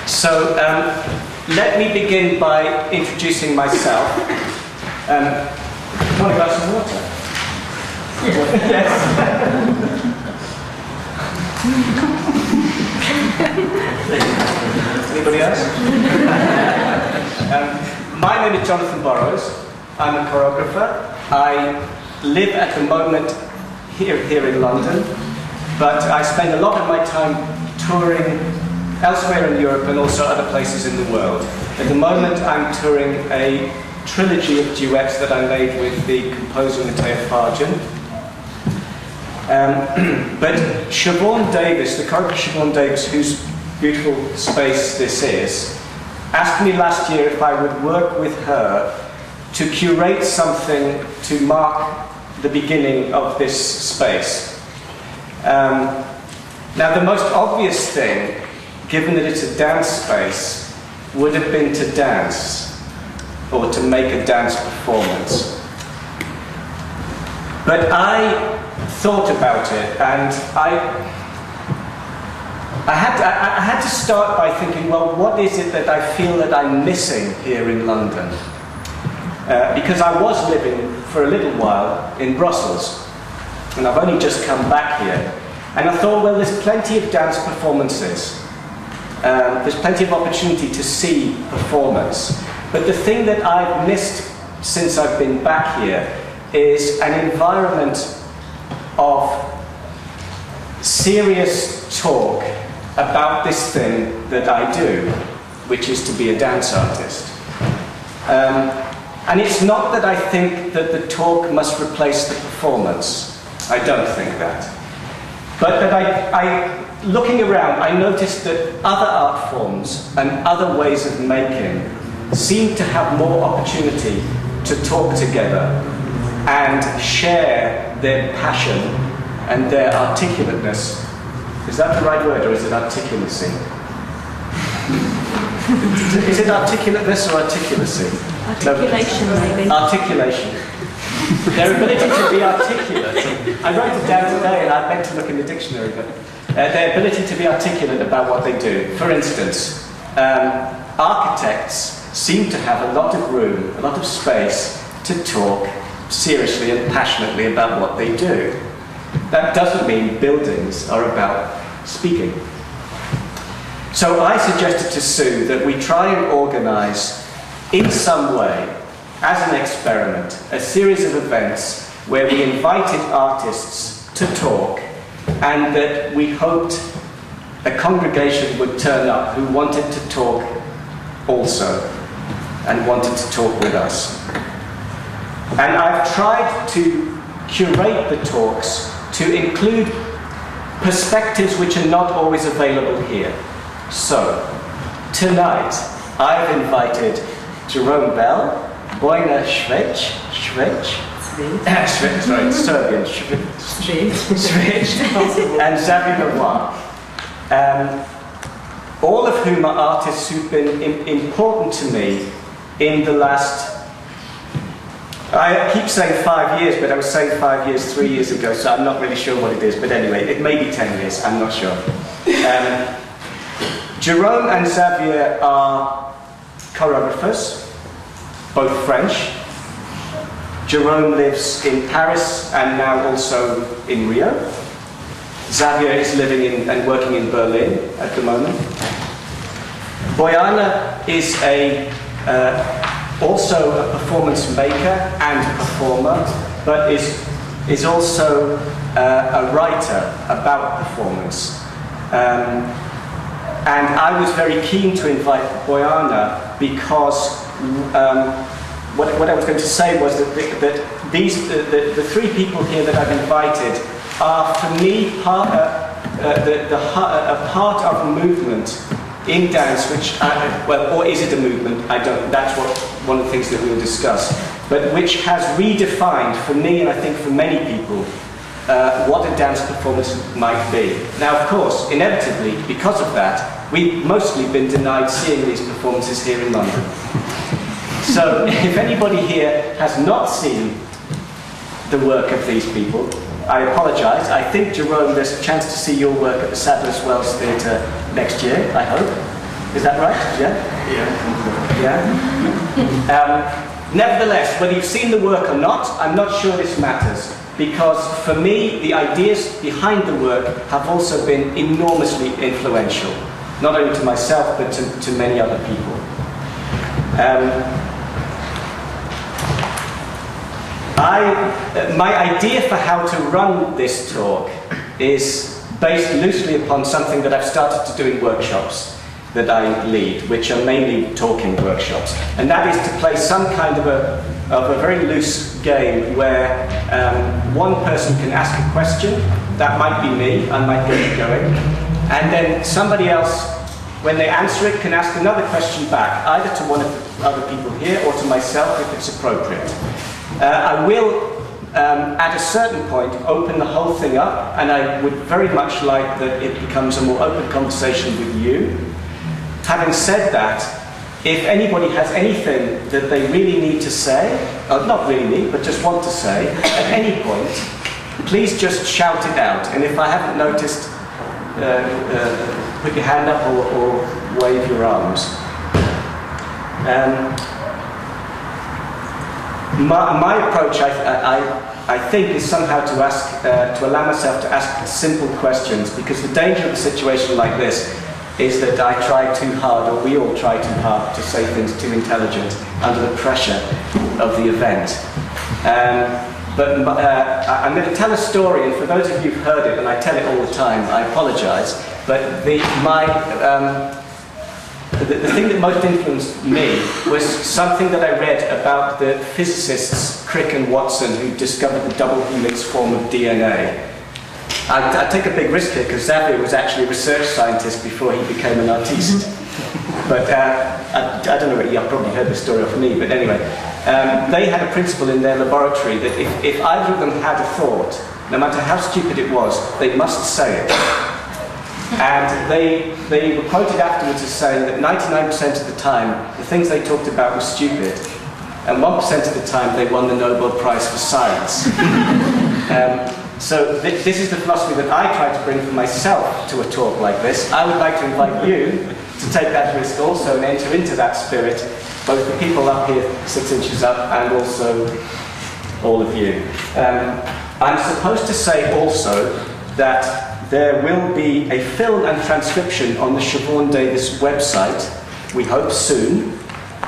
So let me begin by introducing myself. Want a glass of water? Yes. Anybody else? My name is Jonathan Burrows. I'm a choreographer. I live at the moment here in London, but I spend a lot of my time touring elsewhere in Europe and also other places in the world. At the moment, I'm touring a trilogy of duets that I made with the composer Matteo Fargen. But Siobhan Davies, the choreographer Siobhan Davies, whose beautiful space this is, asked me last year if I would work with her to curate something to mark the beginning of this space. Now, the most obvious thing, given that it's a dance space, would have been to dance, or to make a dance performance. But I thought about it, and I had to start by thinking, well, what is it that I feel that I'm missing here in London? Because I was living for a little while in Brussels, and I've only just come back here. And I thought, well, there's plenty of dance performances. There's plenty of opportunity to see performance. But the thing that I've missed since I've been back here is an environment of serious talk about this thing that I do, which is to be a dance artist. And it's not that I think that the talk must replace the performance. I don't think that. But that looking around, I noticed that other art forms and other ways of making seem to have more opportunity to talk together and share their passion and their articulateness. Is that the right word, or is it articulacy? Is it articulateness or articulacy? Articulation, maybe. Articulation. Their ability to be articulate. I wrote it down today, and I meant to look in the dictionary, but their ability to be articulate about what they do. For instance, architects seem to have a lot of room, a lot of space to talk seriously and passionately about what they do. That doesn't mean buildings are about speaking. So I suggested to Sue that we try and organise, in some way, as an experiment, a series of events where we invited artists to talk, and that we hoped a congregation would turn up who wanted to talk also, and wanted to talk with us. And I've tried to curate the talks to include perspectives which are not always available here. So, tonight, I've invited Jerome Bel, Bojana Cvejic, Serbian, and Xavier, all of whom are artists who've been important to me in the last, I keep saying 5 years, but I was saying 5 years 3 years ago, so I'm not really sure what it is, but anyway, it may be 10 years, I'm not sure. Jerome and Xavier are choreographers, both French. Jerome lives in Paris and now also in Rio. Xavier is living in and working in Berlin at the moment. Bojana is also a performance maker and performer, but is also a writer about performance. And I was very keen to invite Bojana because what I was going to say was that the three people here that I've invited are, for me, a part of a movement in dance, which, well, or is it a movement? I don't. That's one of the things that we'll discuss. But which has redefined for me, and I think for many people, what a dance performance might be. Now, of course, inevitably, because of that, we've mostly been denied seeing these performances here in London. So, if anybody here has not seen the work of these people, I apologise. I think, Jerome, there's a chance to see your work at the Sadler's Wells Theatre next year, I hope. Is that right? Yeah? Yeah. Nevertheless, whether you've seen the work or not, I'm not sure this matters. Because for me, the ideas behind the work have also been enormously influential. Not only to myself, but to many other people. My idea for how to run this talk is based loosely upon something that I've started to do in workshops that I lead, which are mainly talking workshops. And that is to play some kind of a very loose game where one person can ask a question. That might be me, I might get it going. And then somebody else, when they answer it, can ask another question back, either to one of the other people here or to myself if it's appropriate. I will, at a certain point, open the whole thing up, and I would very much like that it becomes a more open conversation with you. Having said that, if anybody has anything that they really need to say, or not really need, but just want to say, at any point, please just shout it out. And if I haven't noticed, put your hand up or wave your arms. My approach, I think, is somehow to ask, to allow myself to ask simple questions, because the danger of a situation like this is that I try too hard, or we all try too hard, to say things too intelligent under the pressure of the event. But I'm going to tell a story, and for those of you who've heard it, and I tell it all the time, I apologise, but the thing that most influenced me was something that I read about the physicists Crick and Watson, who discovered the double helix form of DNA. I take a big risk here because Xavier was actually a research scientist before he became an artiste. But I don't know, you've probably heard this story off me, but anyway. They had a principle in their laboratory that if either of them had a thought, no matter how stupid it was, they must say it. And they were quoted afterwards as saying that 99% of the time, the things they talked about were stupid, and 1% of the time they won the Nobel Prize for Science. So this is the philosophy that I try to bring for myself to a talk like this. I would like to invite you to take that risk also and enter into that spirit, both the people up here 6 inches up and also all of you. I'm supposed to say also that there will be a film and transcription on the Siobhan Davies website, we hope soon,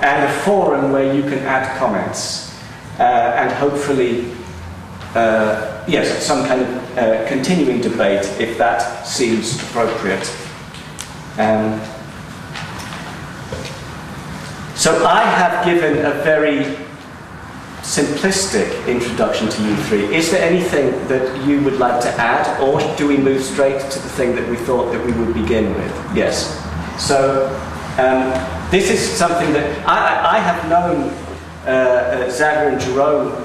and a forum where you can add comments and hopefully yes, some kind of continuing debate if that seems appropriate. So I have given a very simplistic introduction to you three. Is there anything that you would like to add, or do we move straight to the thing that we thought that we would begin with? Yes. So this is something that I have known Xavier and Jerome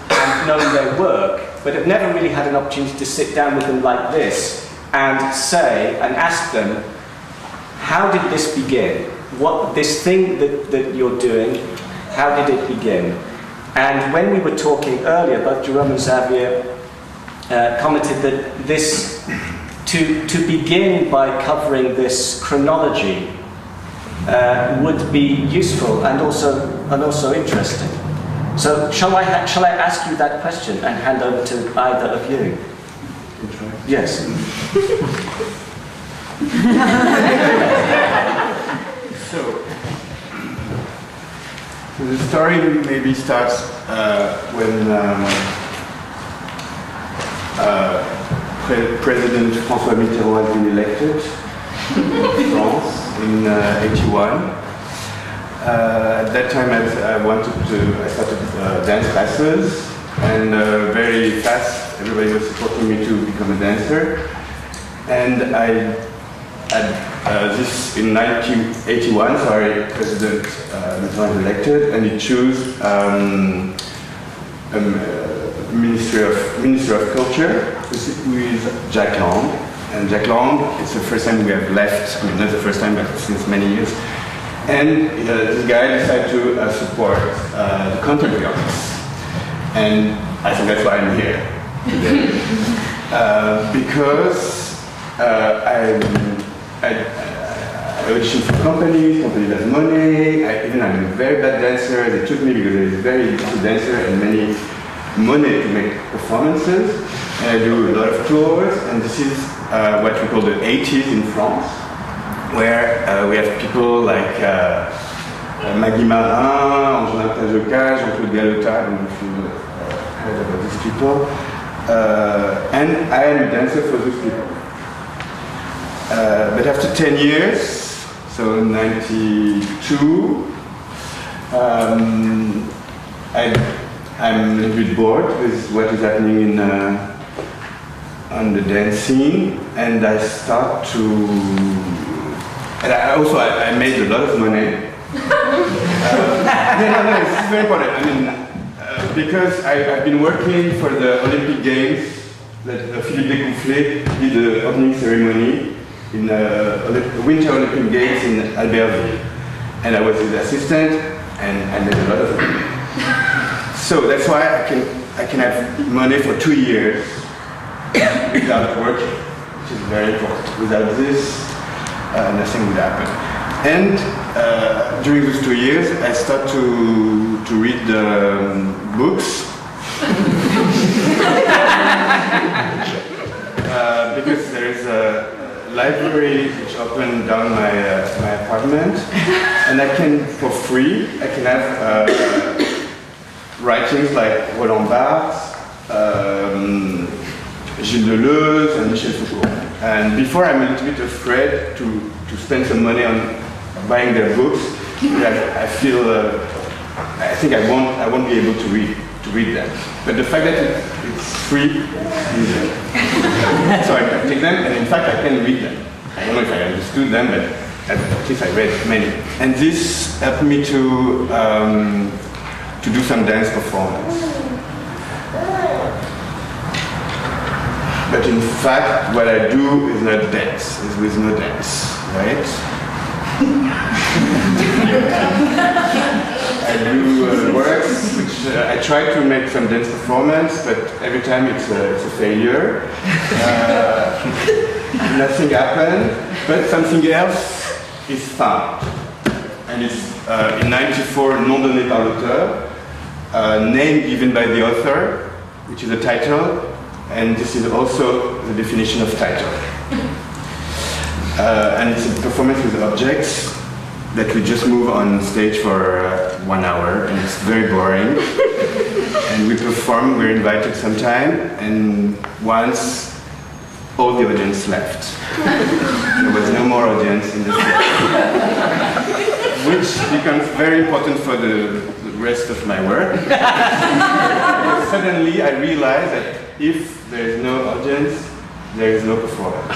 and known their work, but have never really had an opportunity to sit down with them like this and say and ask them, how did this begin? What this thing that you're doing, how did it begin? And when we were talking earlier, both Jerome and Xavier commented that this, to begin by covering this chronology would be useful and also interesting. So shall I ask you that question and hand over to either of you? Yes. So the story maybe starts when President François Mitterrand had been elected in France in '81. At that time, I started dance classes, and very fast, everybody was supporting me to become a dancer. And I had this in 1981, so President Mitterrand elected, and he chose Minister of Culture with Jack Lang. And Jack Lang, it's the first time we have left, I mean, not the first time, but since many years. And this guy decided to support the contemporary artists. And I think that's why I'm here today. Because I audition for companies has money. I'm a very bad dancer. They took me because there is very little dancer and many money to make performances. And I do a lot of tours, and this is what we call the 80s in France, where we have people like Maggie Marin, Angela Tajoka, Jean-Claude Galota, I don't know if you heard about these people. And I am a dancer for those people. But after 10 years, so in 92, I'm a little bit bored with what is happening on the dance scene, and I start to. And I made a lot of money. No, it's very important. I mean, because I've been working for the Olympic Games, that Philippe Découfflé did the opening ceremony in the Winter Olympic Games in Albertville, and I was his assistant, and I made a lot of money. So that's why I can have money for 2 years without working, which is very important. Without this, nothing would happen. And during those 2 years, I start to read books because there is a library which opened down my apartment, and I can, for free, I can have writings like Roland Barthes, Gilles Deleuze, and Michel Foucault. And before, I'm a little bit afraid to spend some money on buying their books. I feel, I think I won't be able to read them. But the fact that it's free is so I can take them, and in fact I can read them. I don't know if I understood them, but at least I read many. And this helped me to do some dance performance. But in fact, what I do is not dance, is with no dance, right? I do works which I try to make some dance performance, but every time it's a failure. Nothing happened, but something else is found. And it's in 94, non donné par l'auteur, name given by the author, which is a title, and this is also the definition of title. And it's a performance with objects that we just move on stage for 1 hour, and it's very boring. And we perform, we're invited sometime, and once all the audience left. There was no more audience in the theater. Which becomes very important for the rest of my work. Suddenly I realized that if there is no audience, there is no performance.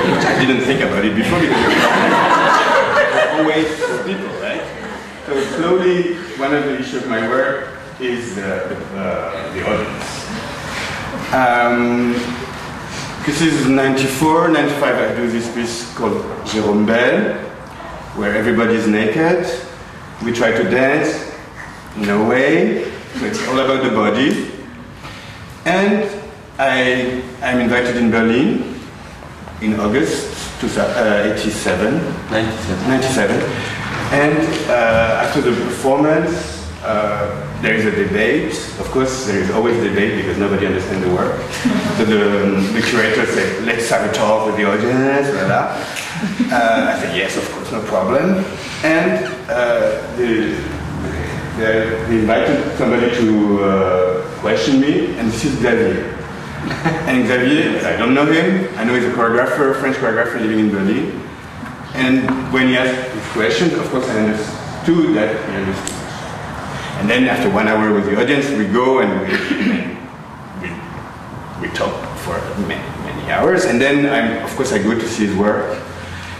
Which I didn't think about it before, because there's always people, right? So slowly, one of the issues of my work is the audience. This is 94, 95, I do this piece called Jerome Bel, where everybody is naked. We try to dance in a way, so it's all about the body. And I'm invited in Berlin in August 97. And after the performance, there is a debate. Of course, there is always debate because nobody understands the work. So the curator said, let's have a talk with the audience, blah, blah. I said, yes, of course, no problem. And they invited somebody to question me, and this is Xavier. And Xavier, I don't know him. I know he's a choreographer, French choreographer living in Berlin. And when he asked his questions, of course, I understood that he understood. And then after 1 hour with the audience, we go and we talk for many hours. And then, of course, I go to see his work.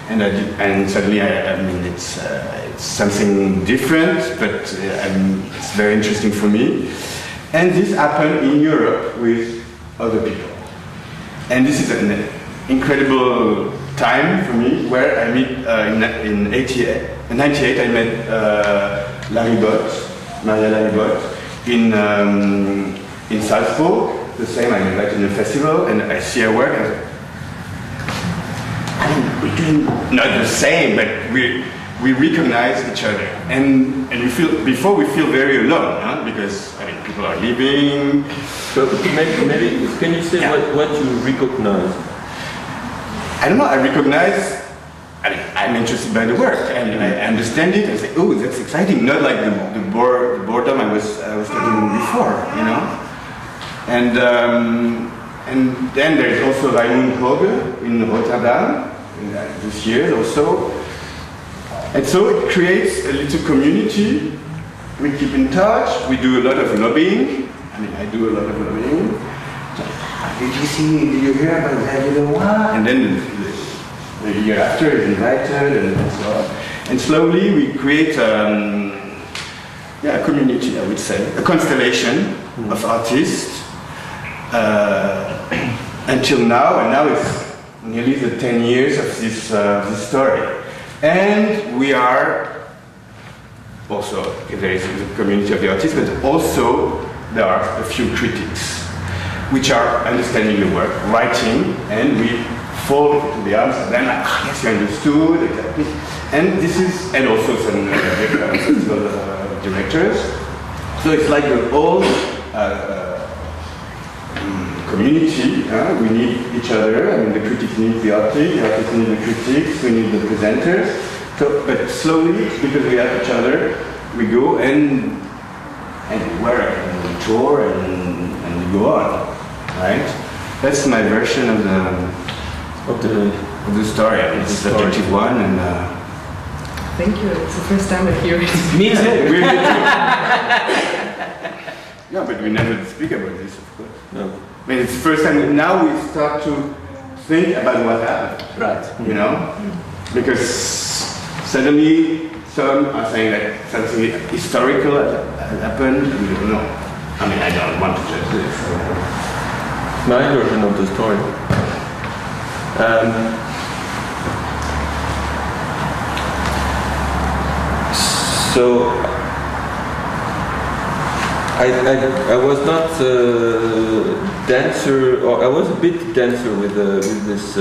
And suddenly, I mean, it's something different, but it's very interesting for me. And this happened in Europe with other people. And this is an incredible time for me, where I meet in 98, I met Maria Laribot in Salzburg. The same, I'm invited in a festival, and I see her work, and I mean, we not the same, but we recognize each other, and we feel before we feel very alone, huh? Because I mean people are leaving. So maybe can you say what you recognize? I don't know. I recognize. I mean, I'm interested by the work, and I understand it. I say, oh, that's exciting. Not like the boredom I was talking before, you know. And then there's also Raimund Hoge in Rotterdam this year also. And so it creates a little community. We keep in touch. We do a lot of lobbying. I mean, I do a lot of lobbying. Did you hear about that? You know what? And then the year after is invited and so on. And slowly we create a community, I would say, a constellation of artists until now. And now it's nearly the 10 years of this story. And we are also, there is the community of the artists, but also there are a few critics which are understanding the work, writing, and we fall into the arms of them, like, yes, you understood, exactly. And this is, and also some conceptual directors. So it's like the whole community, we need each other. I mean, the critics need the artists need the critics, we need the presenters. So, but slowly, because we have each other, we go and work and we tour and we go on, right? That's my version of the story. It's a subjective one, and thank you. It's the first time I hear it. Me too. Yeah, but we never speak about this, of course. No. I mean, it's the first time. Now we start to think about what happened. Right. You know, because suddenly some are saying that something historical has happened. We don't know. I mean, I don't want to judge this. My version of the story. So I was not a dancer, or I was a bit dancer with this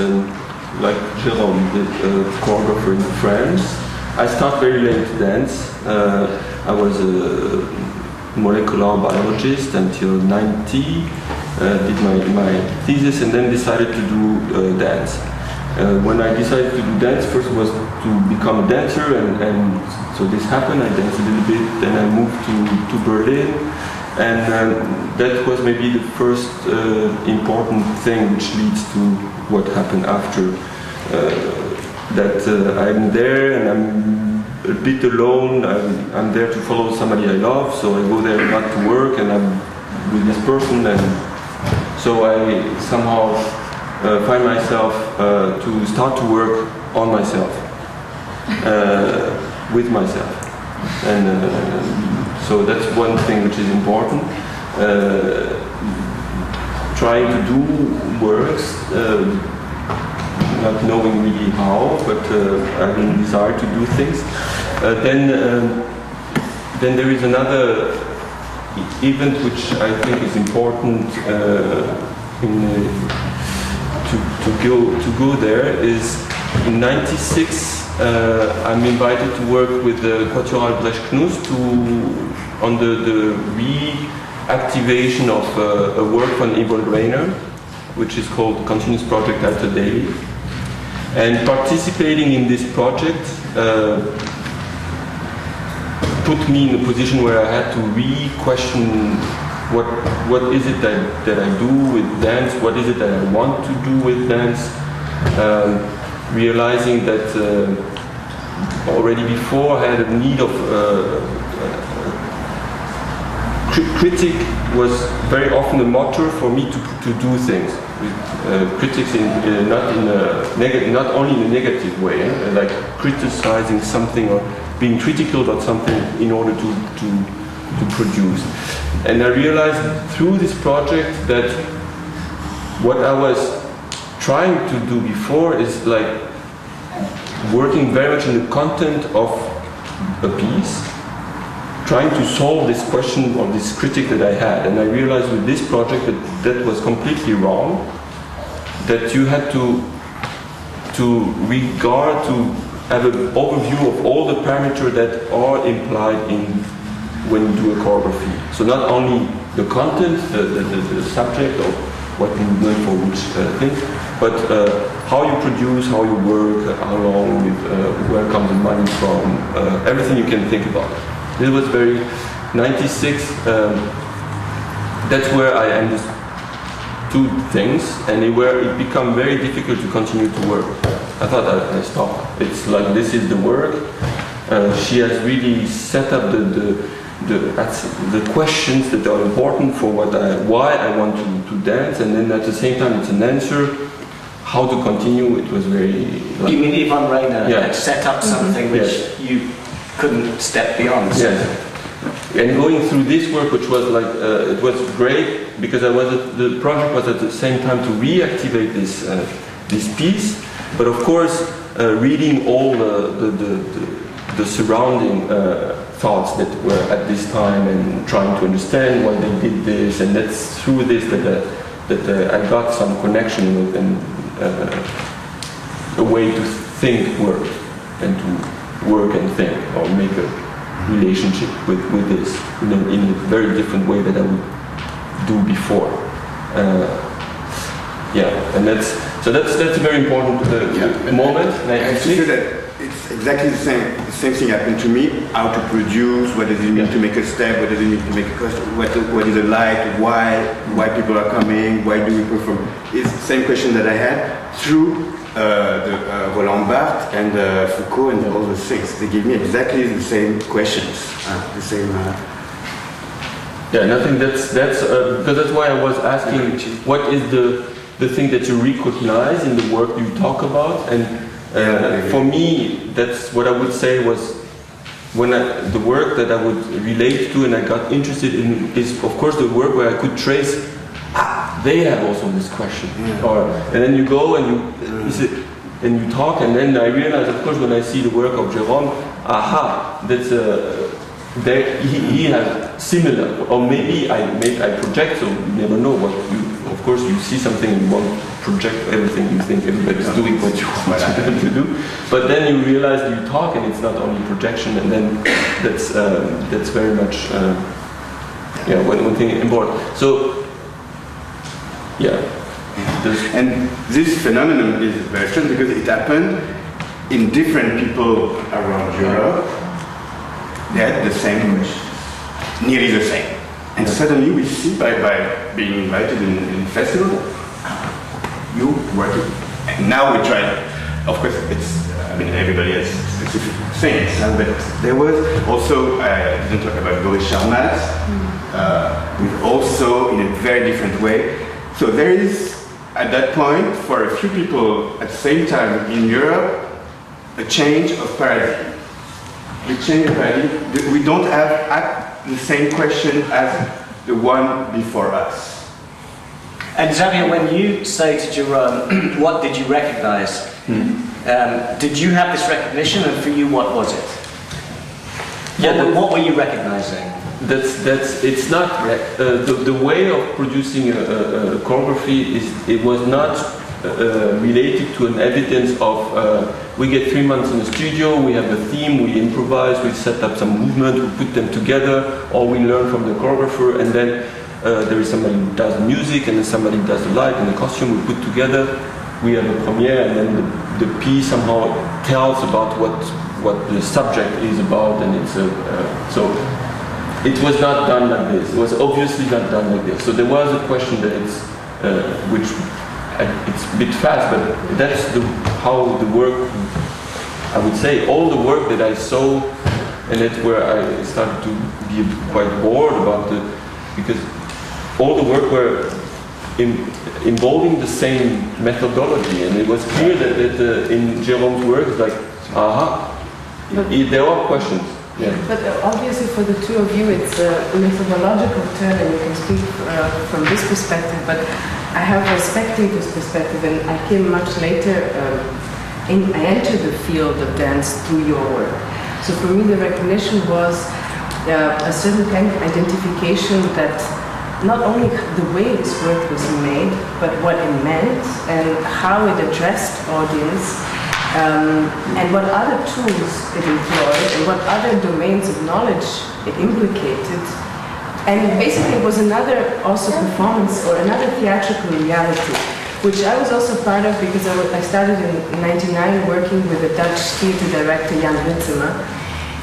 like Jerome, the choreographer in France. I started very late to dance. I was a molecular biologist until 90. Did my thesis and then decided to do dance. When I decided to do dance, first was to become a dancer, and so this happened. I danced a little bit, then I moved to Berlin, and that was maybe the first important thing which leads to what happened after. I'm there and I'm a bit alone. I'm there to follow somebody I love, so I go there not to work, and I'm with this person, and so I somehow find myself to start to work on myself, with myself, and so that's one thing which is important. Trying to do works, not knowing really how, but having desire to do things. Then there is another event which I think is important to go there is in '96. I'm invited to work with the Quatuor Albrecht Knus on the reactivation of a work on Yvonne Rainer, which is called Continuous Project Alter Daily. And participating in this project put me in a position where I had to re-question what is it that I do with dance, what is it that I want to do with dance, realizing that already before I had a need of critic was very often a motor for me to do things. With critics not only in a negative way, like criticizing something or being critical about something in order to produce. And I realized through this project that what I was trying to do before is like working very much in the content of a piece, trying to solve this question or this critique that I had. And I realized with this project that was completely wrong, that you had to to regard, to have an overview of all the parameters that are implied in when you do a choreography. So not only the content, the subject of what movement for which thing, but how you produce, how you work, how long, where comes the money from, everything you can think about. It was very 96. That's where I understood things, and it became very difficult to continue to work. I thought I stopped. It's like this is the work. She has really set up the questions that are important for why I want to dance, and then at the same time it's an answer. How to continue? It was very. You mean Yvonne Rayner had set up something which you couldn't step beyond? So. Yes. And going through this work, which was like it was great because the project was at the same time to reactivate this piece, but of course reading all the surrounding thoughts that were at this time and trying to understand why they did this, and that's through this that I got some connection with and a way to think work and to work and think or make a relationship with this in a very different way that I would do before. And that's a very important moment. I feel that it's exactly the same thing happened to me. How to produce? What does it mean to make a step? What does it mean to make a question? What is the light? Why people are coming? Why do we perform? It's the same question that I had through Roland Barthes and Foucault and all those things. They give me exactly the same questions, the same. And I think that's because that's why I was asking, what is the thing that you recognize in the work you talk about? And for me, that's what I would say was when the work that I would relate to and I got interested in is, of course, the work where I could trace. They have also this question, and then you go and you talk, and then I realize, of course, when I see the work of Jerome, that's he has similar, or maybe I project, so you never know what you. Of course, you see something and you won't project everything you think everybody's doing what you want them to do, but then you realize you talk, and it's not only projection, and then that's very much one thing important. So. And this phenomenon is very strange because it happened in different people around Europe. They had the same question, nearly the same. And suddenly we see by being invited in festival, you work it. And now we try, of course, everybody has specific things, but there was also, I didn't talk about Boris Charmat, with also in a very different way. So there is, at that point, for a few people at the same time in Europe, a change of paradigm. We don't have the same question as the one before us. And Xavier, when you say to Jerome, what did you recognize? Did you have this recognition, and for you, what was it? What were you recognizing? It's not the way of producing a choreography it was not related to an evidence of we get 3 months in the studio, we have a theme, we improvise, we set up some movement, we put them together, or we learn from the choreographer, and then there is somebody who does the music, and then somebody who does the light and the costume, we put together, we have a premiere, and then the piece somehow tells about what the subject is about, and it's so. It was not done like this. It was obviously not done like this. So there was a question that it's a bit fast, but that's how the work. I would say all the work that I saw, and that's where I started to be quite bored about because all the work were involving the same methodology, and it was clear that in Jerome's work, it's like, there are questions. Yeah. But obviously for the two of you it's a methodological term and you can speak from this perspective, but I have a spectator's perspective, and I came much later, I entered the field of dance through your work. So for me the recognition was a certain kind of identification that not only the way this work was made, but what it meant and how it addressed audience, and what other tools it employed and what other domains of knowledge it implicated. And basically it was another also performance or another theatrical reality, which I was also part of because I started in '99 working with a Dutch theater director, Jan Ritzemer,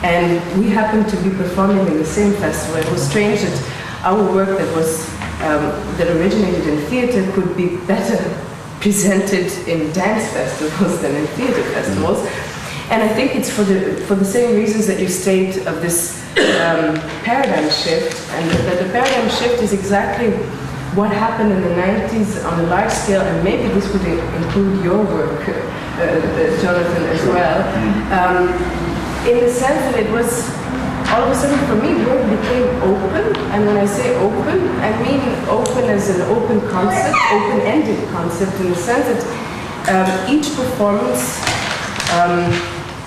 and we happened to be performing in the same festival. It was strange that our work that originated in theater could be better presented in dance festivals than in theater festivals. And I think it's for the same reasons that you state of this paradigm shift, and that the paradigm shift is exactly what happened in the 90s on a large scale, and maybe this would include your work, Jonathan, as well, in the sense that it was, all of a sudden for me, work became open, and when I say open, I mean open as an open concept, open-ended concept, in the sense that each performance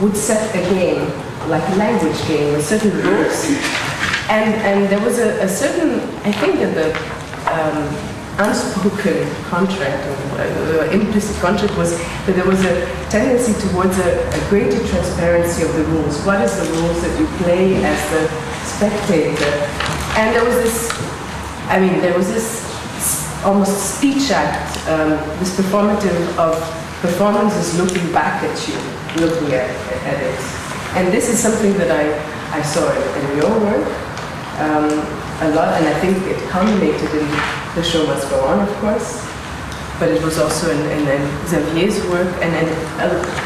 would set a game, like a language game, with certain rules, and there was a certain, I think that the unspoken contract or implicit contract was that there was a tendency towards a greater transparency of the rules. What is the rules that you play as the spectator? And there was this almost speech act, this performative of performances looking back at you, looking at it. And this is something that I saw in your work a lot, and I think it culminated in The Show Must Go On, of course, but it was also in Xavier's work and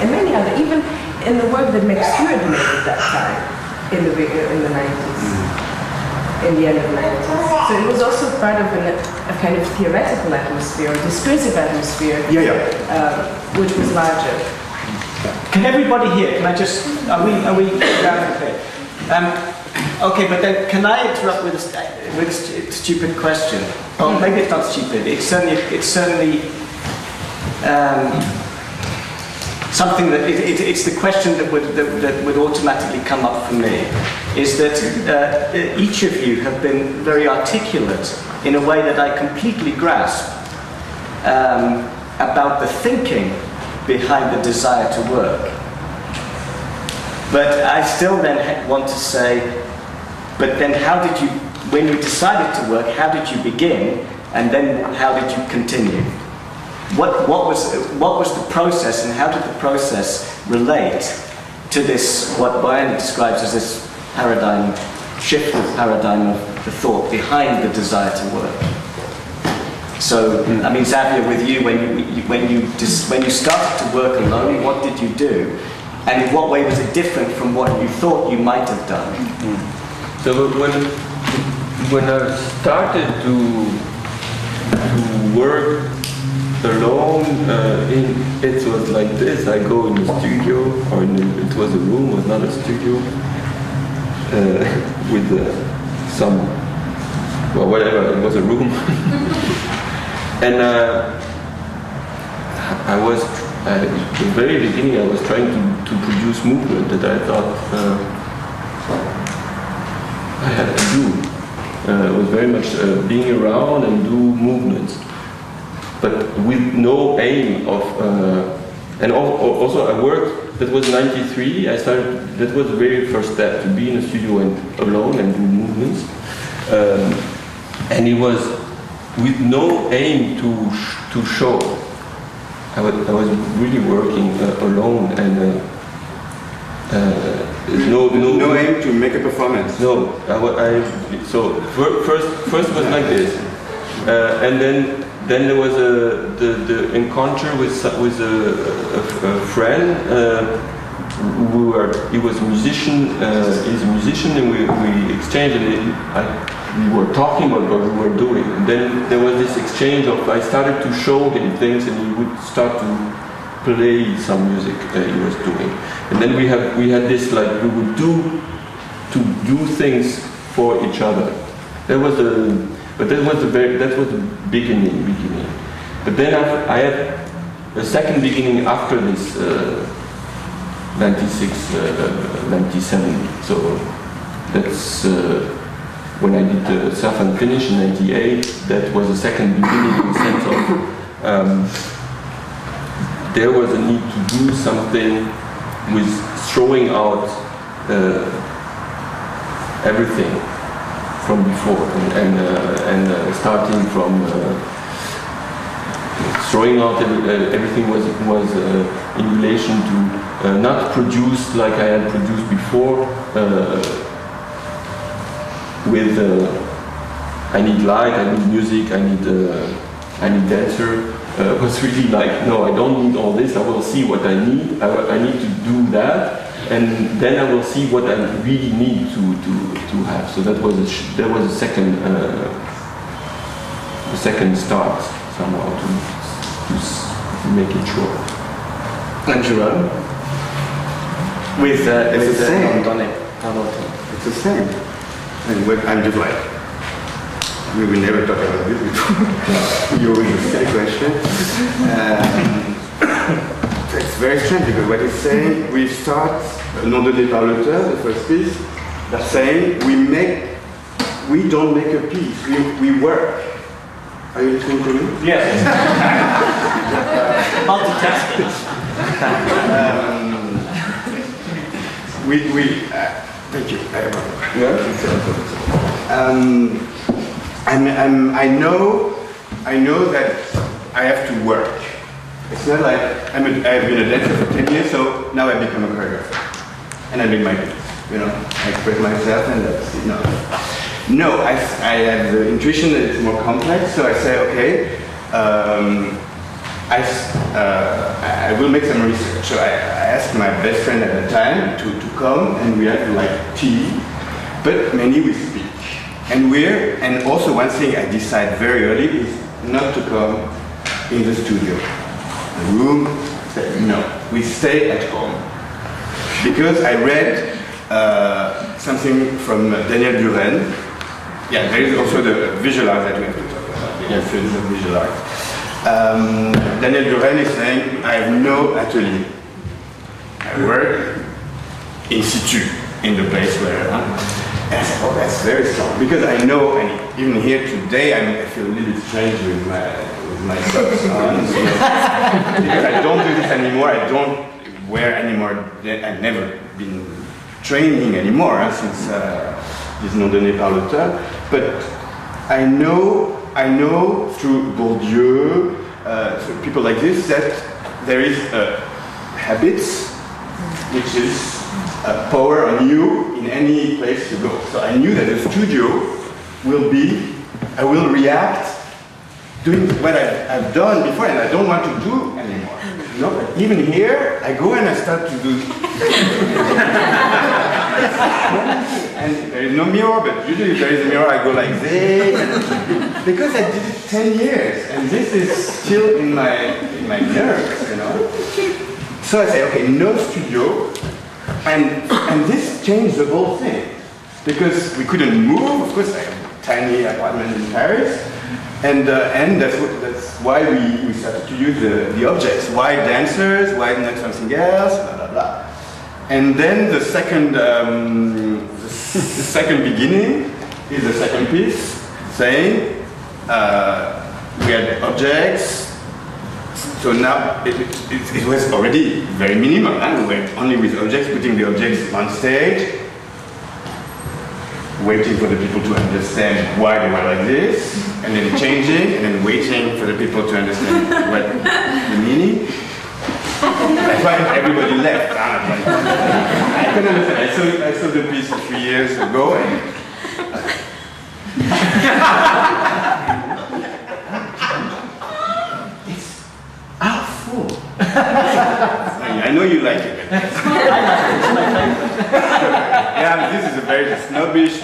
many other, even in the work that Max Stewart made at that time, in the 90s, in the end of the 90s. So it was also part of a kind of theoretical atmosphere, or discursive atmosphere, which was larger. Can everybody hear? Can I just, are we down okay? Okay, but then can I interrupt with a stupid question? Or maybe it's not stupid. It's certainly something that it's the question that would automatically come up for me. Is that each of you have been very articulate in a way that I completely grasp about the thinking behind the desire to work. But I still then want to say, but then how did you, when you decided to work, how did you begin, and then how did you continue? What was the process, and how did the process relate to this, what Bojana describes as this paradigm, shift of paradigm of the thought behind the desire to work? So, I mean, Xavier, with you, when you started to work alone, what did you do? And in what way was it different from what you thought you might have done? So when I started to work alone, it was like this. I go in the studio, or it was a room, it was not a studio, with some, well, whatever, it was a room. And I was, at the very beginning, I was trying to produce movement that I thought I had to do. It was very much being around and do movements, but with no aim of. And also, I worked. That was '93. I started. That was the very first step, to be in a studio and alone and do movements. And it was with no aim to show. I was really working alone, and no aim to make a performance. No, so first was like this, and then there was the encounter with a friend. He was a musician. He's a musician, and we exchanged. And we were talking about what we were doing, and then there was this exchange of, I started to show him things, and he would start to play some music he was doing, and then we had this, like, we would do things for each other. That was the beginning. But then I had a second beginning after this 96, 97. So that's. when I did Surf and Finish in '98, that was the second beginning in the sense of there was a need to do something with throwing out everything from before and starting from throwing out everything was in relation to not produced like I had produced before with I need light, I need music, I need dancer. Was really like, no, I don't need all this, I will see what I need, I need to do that, and then I will see what I really need to have. So that was a second start somehow to make it short. And Jerome? With It's the same. And when I'm just like, we will never talk about this before. You always say question. It's very strange because what he's saying, we start, nom donné par l'auteur, the first piece, saying we don't make a piece, we work. Are you listening to me? Yes. Multitasking. Thank you. I know that I have to work. It's not like I've been a dancer for 10 years, so now I become a choreographer. And I make my piece, I express myself and that's it. No, I have the intuition that it's more complex, so I say, okay, I will make some research. So I asked my best friend at the time to come, and we had like tea, but mainly we speak. And also one thing I decide very early is not to come in the studio. The room, no, we stay at home. Because I read something from Daniel Buren. Yeah, there is also the visual art that we have to talk about. Yes, there is a visual art. Daniel Buren is saying, I have no atelier. I work in situ, in the place where and I said, oh, that's very strong. Because I know, and even here today, I feel a little bit strange with my socks on. Because I don't do this anymore, I don't wear anymore, I've never been training anymore since this nom donné par l'auteur. But I know through Bourdieu, through people like this, that there is habits, which is power on you in any place you go. So I knew that the studio will be, I will react doing what I've done before and I don't want to do anymore. But even here, I go and I start to do. And there is no mirror, but usually if there is a mirror, I go like this. Because I did it 10 years and this is still in my nerves, So I say, okay, no studio. And this changed the whole thing, because we couldn't move. Of course, I have a tiny apartment in Paris, and that's why we started to use the objects. Why dancers? Why not something else? Blah blah blah. And then the second beginning is the second piece, saying we had objects. So now it was already very minimal. We were only with objects, putting the objects on stage, waiting for the people to understand why they were like this, and then changing, and then waiting for the people to understand what the meaning. That's why everybody left. I can understand. I saw the piece 3 years ago, and I know you like it. Yeah, this is a very snobbish.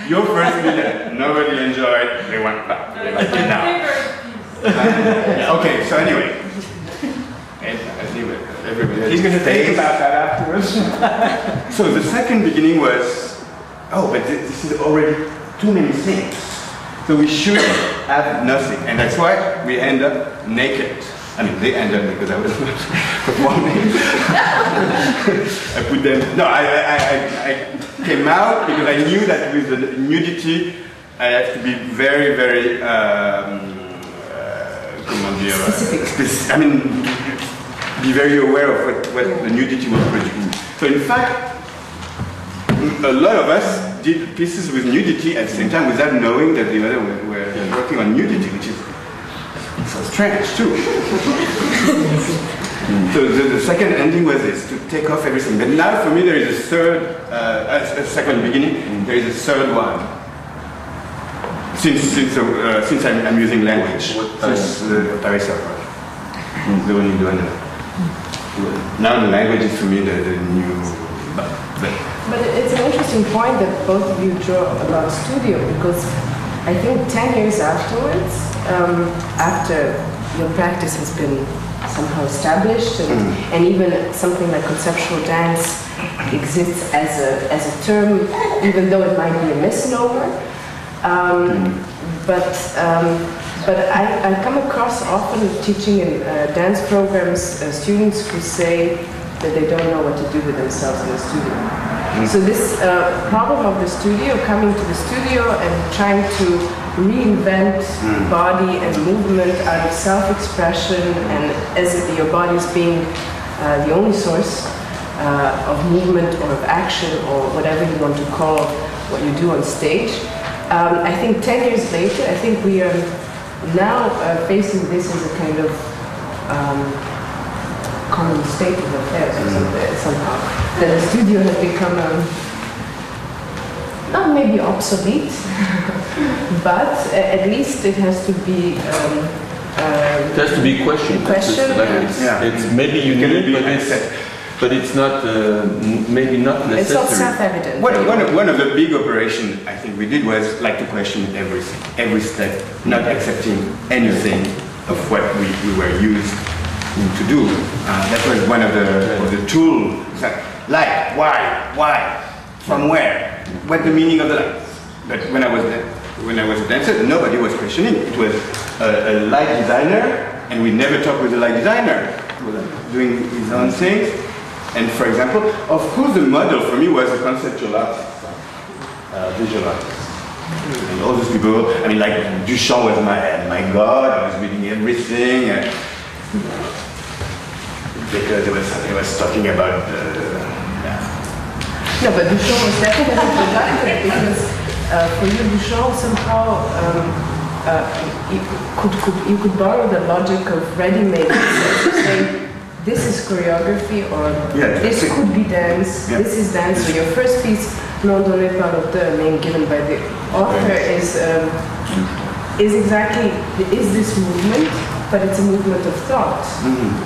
Your first million, nobody enjoyed. They want back. They like it now. Okay, so anyway. He's going to think about that afterwards. So the second beginning was, oh, but this is already too many things. So we should have nothing. And that's why we end up naked. I mean, they ended because I was not performing. I put them. No, came out because I knew that with the nudity, I have to be very, very, I mean, be very aware of what the nudity will produce. So in fact, a lot of us did pieces with nudity at the same time without knowing that the other were working on nudity, which is so strange too. So the second ending was this, to take off everything. But now for me there is a third, a second beginning, there is a third one. Since I'm using language, since the Paris approach. The one you do now the language is for me the new... But it's an interesting point that both of you draw about studio, because I think 10 years afterwards, after your practice has been somehow established, and even something like conceptual dance exists as a term, even though it might be a misnomer. But I come across often teaching in dance programs students who say that they don't know what to do with themselves in the studio. So this problem of the studio, coming to the studio and trying to reinvent body and movement out of self-expression, and as if your body is being the only source of movement or of action or whatever you want to call what you do on stage. I think 10 years later, I think we are now facing this as a kind of common state of affairs or something, somehow. That the studio has become not maybe obsolete, but at least it has to be it has to be questioned. It's maybe unique, but it's not maybe not necessary. It's not self-evident. One of the big operations I think we did was like to question everything, every step, not accepting anything of what we were used to do. That was one of the tools. Light, why, from where, what the meaning of the light. But when I was a dancer, nobody was questioning. It was a light designer, and we never talked with the light designer. He was doing his own things. And for example, of course, the model for me was a conceptual artist, visual artist. And all those people, I mean, like Duchamp was my god. I was reading everything. Because he was talking about. No, but Duchamp was definitely productive, because for you, Duchamp somehow you could borrow the logic of ready-made. So say, this is choreography, or this could be dance, this is dance. So your first piece, Non donné par l'auteur, name given by the author, is exactly, is this movement, but it's a movement of thought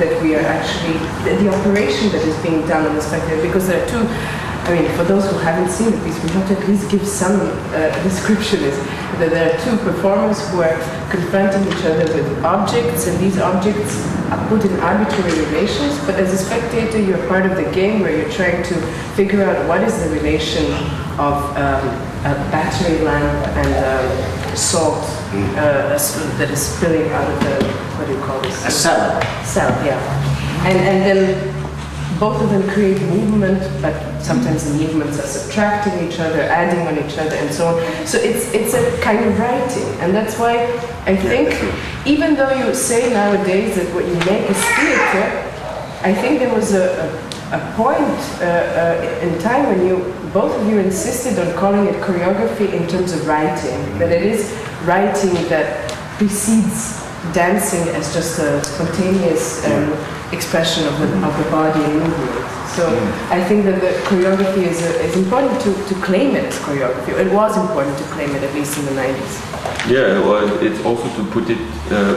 that we are actually, the operation that is being done on the spectator, because there are two, I mean, for those who haven't seen the piece, we have to at least give some description. Is that there are two performers who are confronting each other with objects, and these objects are put in arbitrary relations, but as a spectator, you're part of the game where you're trying to figure out what is the relation of a battery lamp and salt that is spilling out of the, what do you call this? A cell. Cell, yeah. And then both of them create movement, but sometimes the movements are subtracting each other, adding on each other, and so on. So it's a kind of writing, and that's why I think, even though you say nowadays that what you make is theater, I think there was a point in time when both of you insisted on calling it choreography in terms of writing, that it is writing that precedes dancing as just a spontaneous expression of the body and movement. So I think that the choreography is important to claim it choreography. It was important to claim it, at least in the 90s. Yeah, well, it's also to put it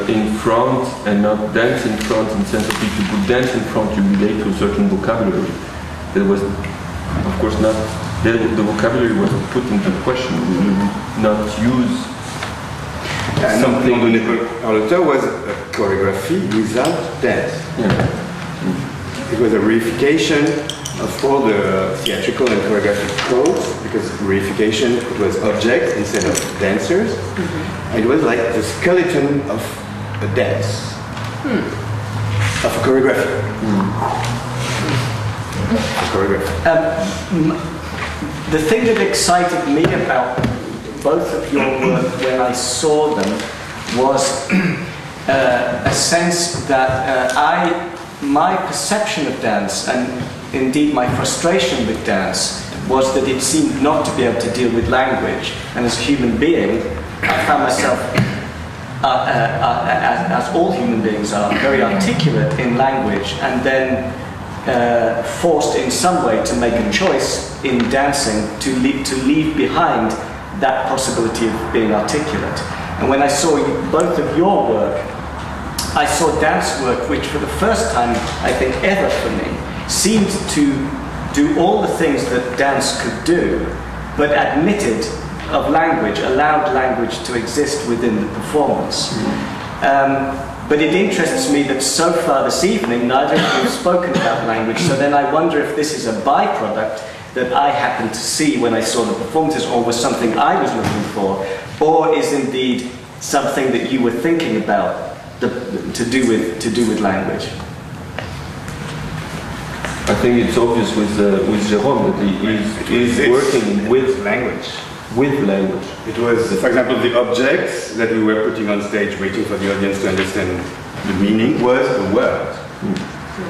in front and not dance in front, in the sense of if you put dance in front, you relate to a certain vocabulary. That was, of course, not, the vocabulary was put into question. We would not use something. There was a choreography without dance. It was a reification of all the theatrical and choreographic codes, because reification, it was objects instead of dancers. It was like the skeleton of a dance, of a choreography. the thing that excited me about both of your work when I saw them was a sense that my perception of dance, and indeed my frustration with dance, was that it seemed not to be able to deal with language. And as a human being, I found myself, as all human beings are, very articulate in language, and then forced in some way to make a choice in dancing to leave behind that possibility of being articulate. And when I saw both of your work, I saw dance work which for the first time, I think ever for me, seemed to do all the things that dance could do, but admitted of language, allowed language to exist within the performance. But it interests me that so far this evening, neither of you have spoken about language, so then I wonder if this is a byproduct that I happened to see when I saw the performances, or was something I was looking for, or is indeed something that you were thinking about to do with language. I think it's obvious with Jerome that he is working with language. With language. It was, for example, the objects that we were putting on stage, waiting for the audience to understand the meaning, was a word.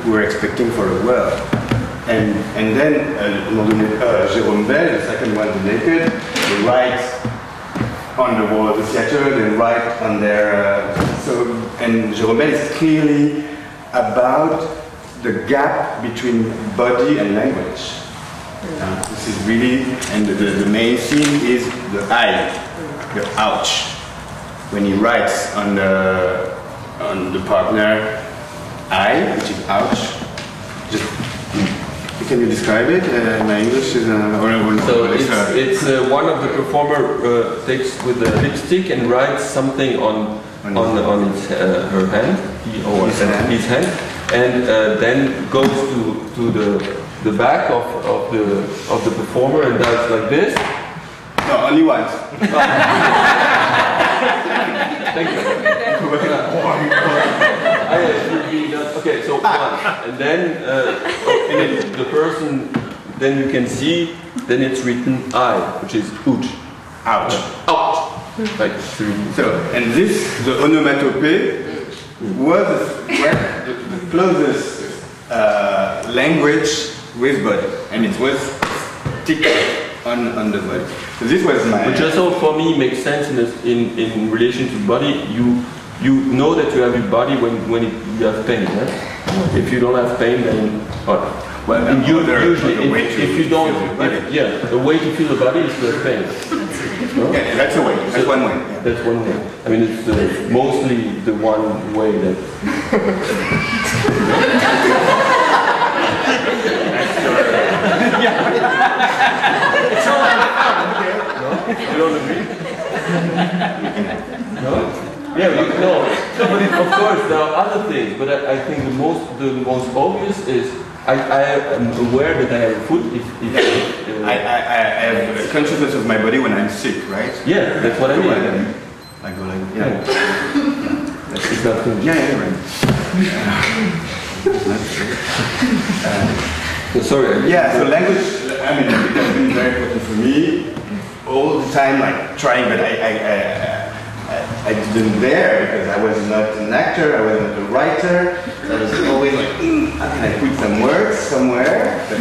We were expecting for a word. And then Jerome Bel, the second one, the naked, they write on the wall of the theater, they write on their... and Jerome Bel is clearly about the gap between body and language. This is really, and the main theme is the I, the ouch. When he writes on the partner I, which is ouch, just, can you describe it? My English is so it's one of the performer takes with the lipstick and writes something on his, her hand, his hand, and then goes to the back of the performer and does like this. No, only once. Thank you. Okay, so one, and then the person, then you can see, then it's written I, which is ouch. Ouch. Ouch. Like three. So, and this, the onomatopoeia, was the closest language with body, and it was stick on the body. So this was my... Which also for me makes sense in relation to body. You know that you have your body when you have pain. Eh? If you don't have pain, then usually if you don't, the way to feel the body is to have pain. No? Yeah, that's a way. That's one way. Yeah. That's one way. I mean, it's mostly the one way that. It's all You don't agree? No? Yeah, no. But of course, there are other things. But I think the most obvious is I am aware that I have a foot. I have a consciousness of my body when I'm sick, right? Yeah, that's what I mean. I go like, yeah. It's not true. Yeah, right. Sorry. Yeah, so language, I mean, it has been very important for me all the time, like trying, but I didn't dare because I was not an actor, I was not a writer, so I was always like, how can I put some words somewhere? But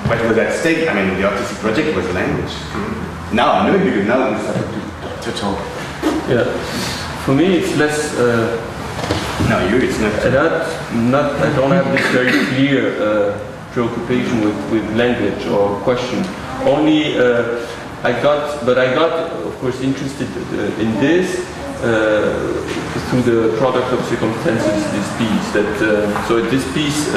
what was at stake, I mean, the artistic project was language. Now I know it because now we started to talk. Yeah, for me it's less... no, it's not. I don't have this very clear preoccupation with language or question. Only I got, of course, interested in this through the product of circumstances. This piece. So this piece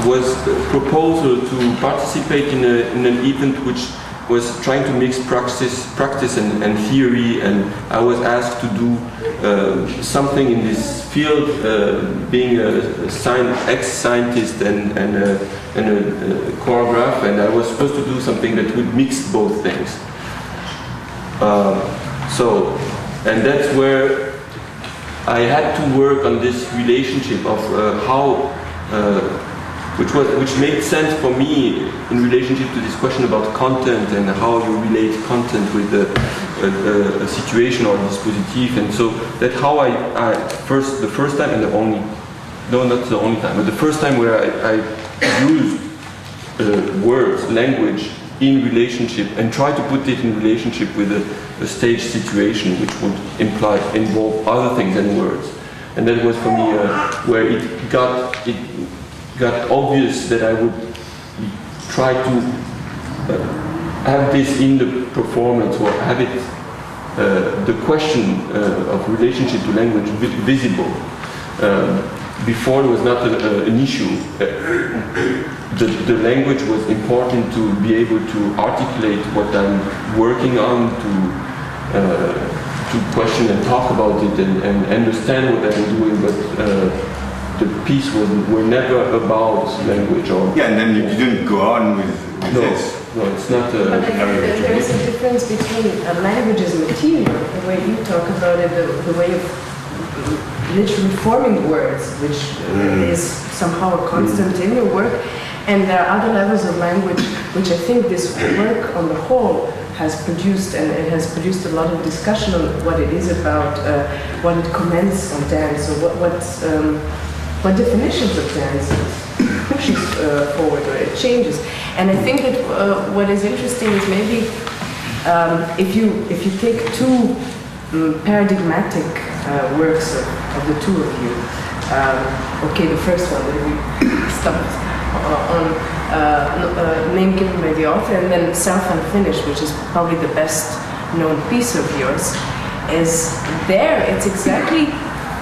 was a proposal to participate in an event which was trying to mix practice and theory, and I was asked to do something in this field, being ex-scientist and a choreographer, and I was supposed to do something that would mix both things. And that's where I had to work on this relationship of how which made sense for me in relationship to this question about content and how you relate content with a situation or dispositif. And so that's how the first time and the only, no, not the only time, but the first time where I used words, language in relationship and try to put it in relationship with a stage situation which would involve other things than words. And that was for me where it got obvious that I would try to have this in the performance, or have it the question of relationship to language visible. Before it was not an issue. The language was important to be able to articulate what I'm working on, to question and talk about it and understand what I'm doing, but the piece were never about language. Or yeah, and then you didn't go on with this. No, it's not. But there is a difference between language as material, the way you talk about it, the way of literally forming words, which is somehow a constant in your work, and there are other levels of language which I think this work on the whole has produced, and it has produced a lot of discussion on what it is about, what it comments on dance, or what definitions of dance pushes forward, or it changes. And I think that what is interesting is maybe if you take two paradigmatic works of the two of you. Okay, the first one that we stopped on name given by the author, and then Self-Unfinished, which is probably the best known piece of yours, is there. It's exactly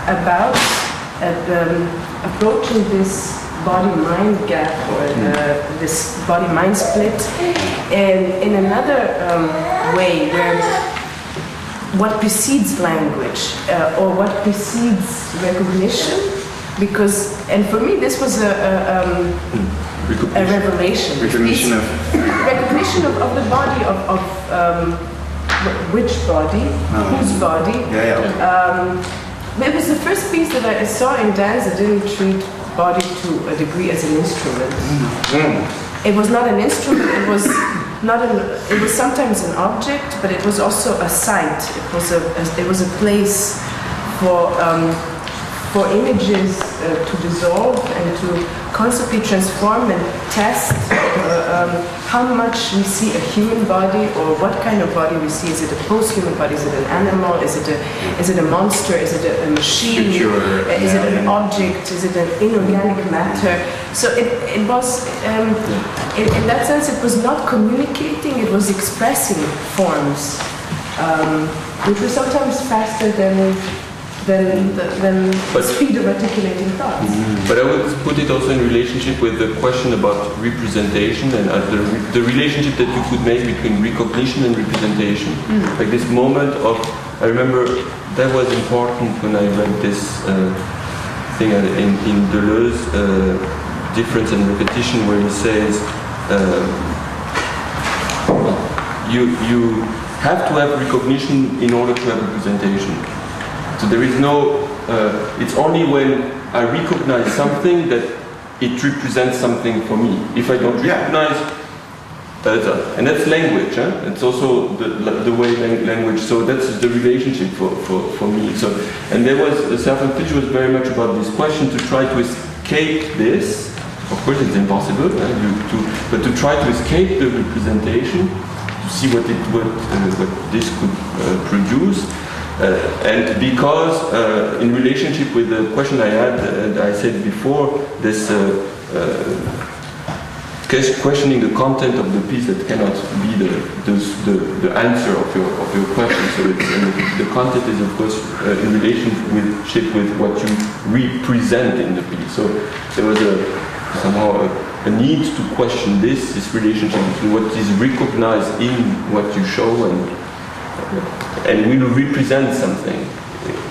about approaching this body-mind gap, or this body-mind split, in another way, where what precedes language, or what precedes recognition, because, and for me this was a revelation. Recognition of the body, of which body, whose body. It was the first piece that I saw in dance that didn't treat body to a degree as an instrument. It was not an instrument, it was sometimes an object, but it was also a site. It was a place for images to dissolve and to constantly transform and test how much we see a human body, or what kind of body we see. Is it a post-human body? Is it an animal? Is it a monster? Is it a machine? Is it an object? Is it an inorganic matter? So it was, in that sense, it was not communicating, it was expressing forms, which were sometimes faster than the speed of articulating thoughts. But I would put it also in relationship with the question about representation, and the relationship that you could make between recognition and representation. Like this moment of, I remember that was important when I read this thing in Deleuze, Difference and Repetition, where he says you have to have recognition in order to have representation. So there is no, it's only when I recognize something that it represents something for me. If I don't recognize, and that's language, it's also the way language, so that's the relationship for me. So, and there was, Self-Unfinished was very much about this question, to try to escape this. Of course it's impossible, but to try to escape the representation, to see what this could produce. And because in relationship with the question I had, I said before, this questioning the content of the piece that cannot be the answer of your question. So the content is of course in relationship with what you represent in the piece. So there was somehow a need to question this relationship between what is recognized in what you show and will represent something.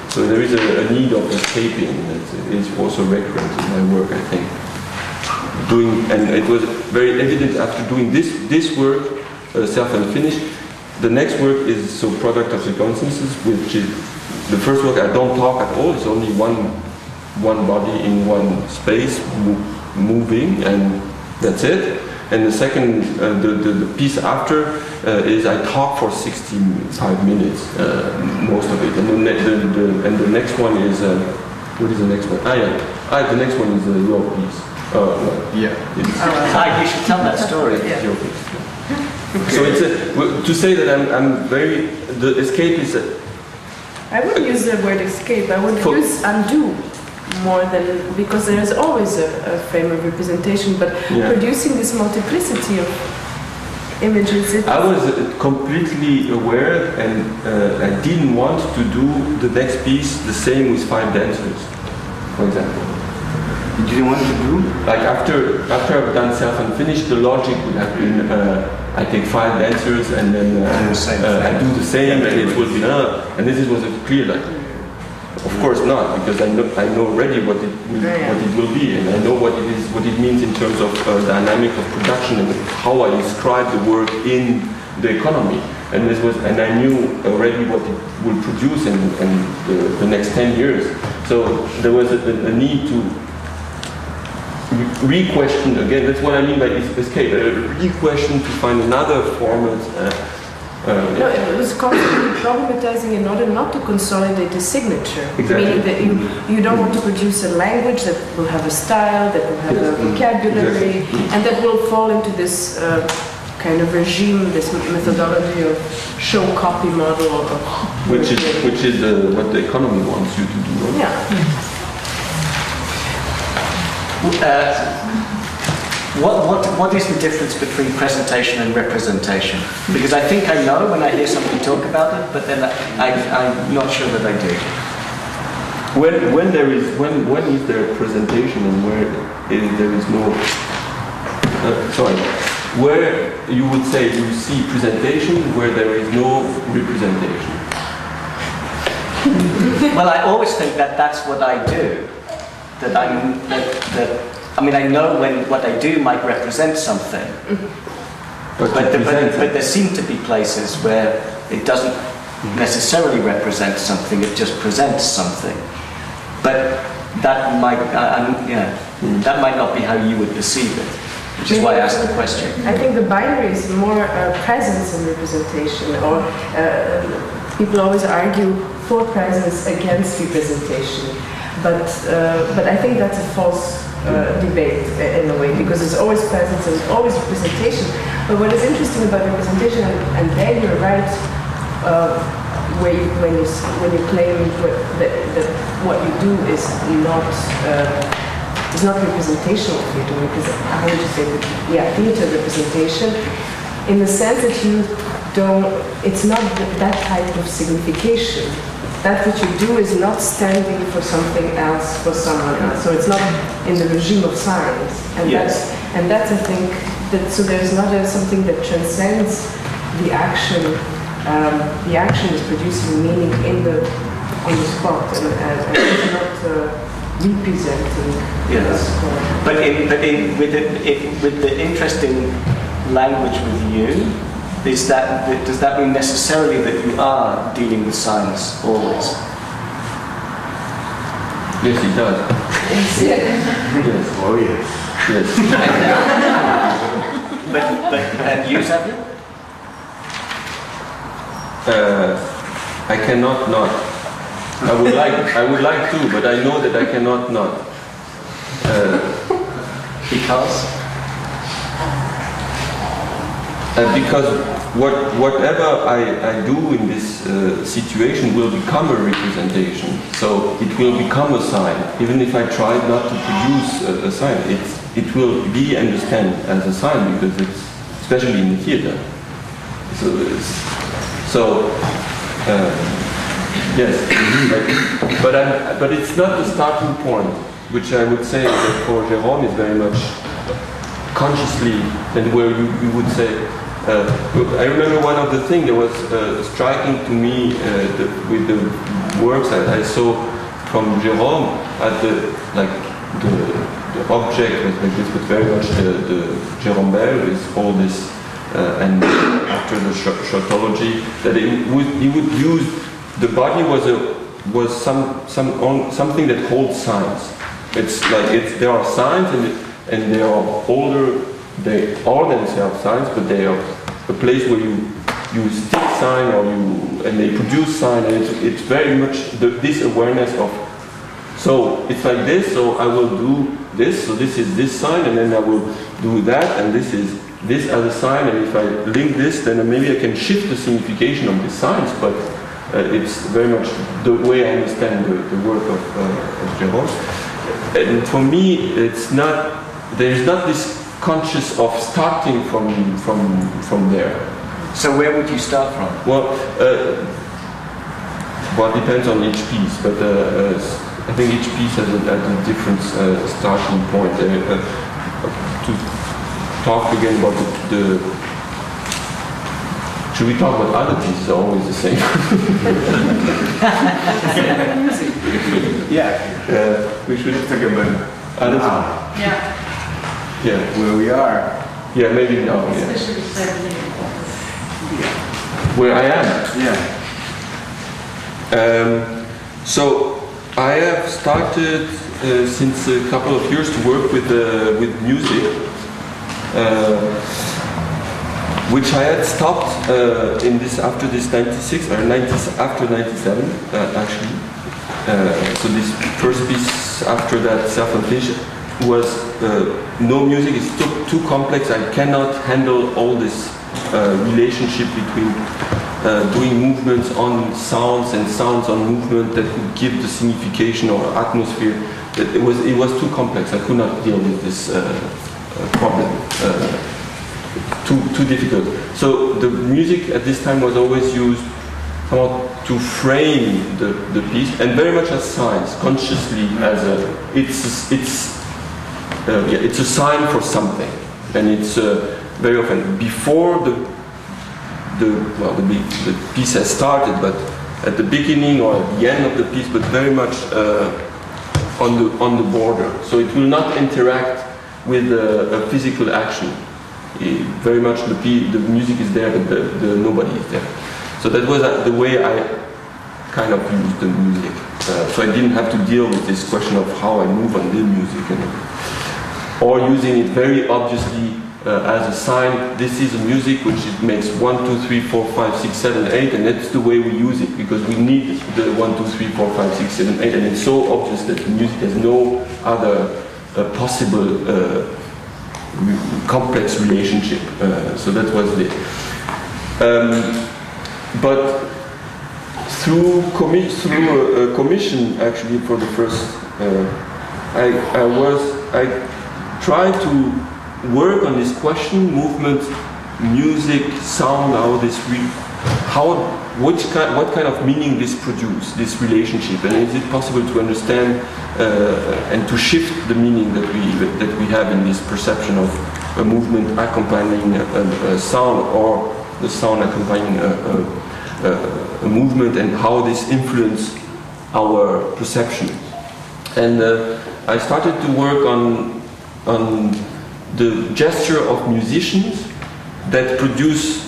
So there is a need of escaping that is also recurrent in my work, I think. And it was very evident after doing this work, Self-Unfinished. The next work is Product of Circumstances, which is the first work I don't talk at all. It's only one body in one space, moving, and that's it. And the second, the piece after is I talk for 65 minutes, most of it. And the next one is, what is the next one? The next one is your piece. You should tell that story. Your piece. So it's to say that I'm very, the escape is I wouldn't use the word escape, I would use undo more than, because there is always a frame of representation, but producing this multiplicity of images. I was completely aware, and I didn't want to do the next piece the same with 5 dancers, for example. You didn't want to do? Like after I've done Self Unfinished, the logic would have been I take 5 dancers and then I do the same, and it will be and this was a clear like. Of course not, because I know already what it will be, and I know what it means in terms of dynamic of production and how I describe the work in the economy. And I knew already what it will produce in the next 10 years. So there was a need to re-question again. That's what I mean by escape. Re-question to find another format. No, it was constantly problematizing in order not to consolidate the signature. Exactly. Meaning that you don't want to produce a language that will have a style, that will have a vocabulary, and that will fall into this kind of regime, this methodology of show copy model. Which is what the economy wants you to do. Right? Yeah. What is the difference between presentation and representation? Because I think I know when I hear somebody talk about it, but then I'm not sure that I do. When is there a presentation and where there is no? Where you would say you see presentation where there is no representation. Well, I always think that that's what I do. I know when what I do might represent something, but there seem to be places where it doesn't necessarily represent something; it just presents something. But that might, that might not be how you would perceive it, which is why I asked the question. I think the binary is more presence and representation, or people always argue for presence against representation. But I think that's a false debate in a way, because there's always presence and always representation. But what is interesting about representation, and there you're right, when you claim that what you do is not representation of what you're doing, because how would you say that? Theater representation, in the sense that you don't, it's not that type of signification. That what you do is not standing for something else, for someone else. So it's not in the regime of science. And that's I think, so there's not something that transcends the action. The action is producing meaning on the spot, and it's not representing. Yes. But with the interesting language with you, does that mean necessarily that you are dealing with science always? Yes, it does. Yes. Oh, yes. Yes. But you, Xavier? I cannot not. I would like to, but I know that I cannot not. Because whatever I do in this situation will become a representation. So it will become a sign. Even if I try not to produce a sign, it will be understood as a sign, because it's especially in the theater. Yes, but it's not the starting point, which I would say that for Jerome is very much consciously, and where you would say. I remember one of the things that was striking to me with the works I saw from Jerome at the object was like this, but very much the Jerome Bel is all this, and after the shotology, that he would use the body was something that holds signs. It's like there are signs, and they are older. They are themselves signs, but they are a place where you stick sign and they produce sign, and it's very much this awareness of. So it's like this. So I will do this. So this is this sign, and then I will do that, and this is this as a sign. And if I link this, then maybe I can shift the signification of the signs. But it's very much the way I understand the work of Jerome. And for me, it's not. There is not this conscious of starting from there. So where would you start from? Well, it depends on each piece, but I think each piece has a different starting point. To talk again about the should we talk about other pieces? Are always the same. Yeah, we should talk about other. Yeah. Yeah, where we are. Yeah, maybe now. Yeah. Especially Where I am. Yeah. So I have started since a couple of years to work with music, which I had stopped after this 96 or 90s after 97 actually. So this first piece after that self-unleashed was no music is too complex. I cannot handle all this relationship between doing movements on sounds and sounds on movement that would give the signification or atmosphere. It was too complex. I could not deal with this problem. Too difficult. So the music at this time was always used to frame the piece, and very much as signs, consciously as it's a sign for something, and it's very often before the piece has started, but at the beginning or at the end of the piece, but very much on the border. So it will not interact with a physical action. Very much the music is there, but nobody is there. So that was the way I kind of used the music. So I didn't have to deal with this question of how I move on the music, or using it very obviously as a sign. This is a music which it makes 1, 2, 3, 4, 5, 6, 7, 8, and that's the way we use it, because we need the 1, 2, 3, 4, 5, 6, 7, 8, and it's so obvious that the music has no other possible complex relationship. So that was it. But through a commission, actually, for the first, I tried to work on this question: movement, music, sound. What kind of meaning this produce, this relationship, and is it possible to understand and to shift the meaning that we have in this perception of a movement accompanying a sound, or the sound accompanying a movement, and how this influences our perception. And I started to work on the gesture of musicians that produce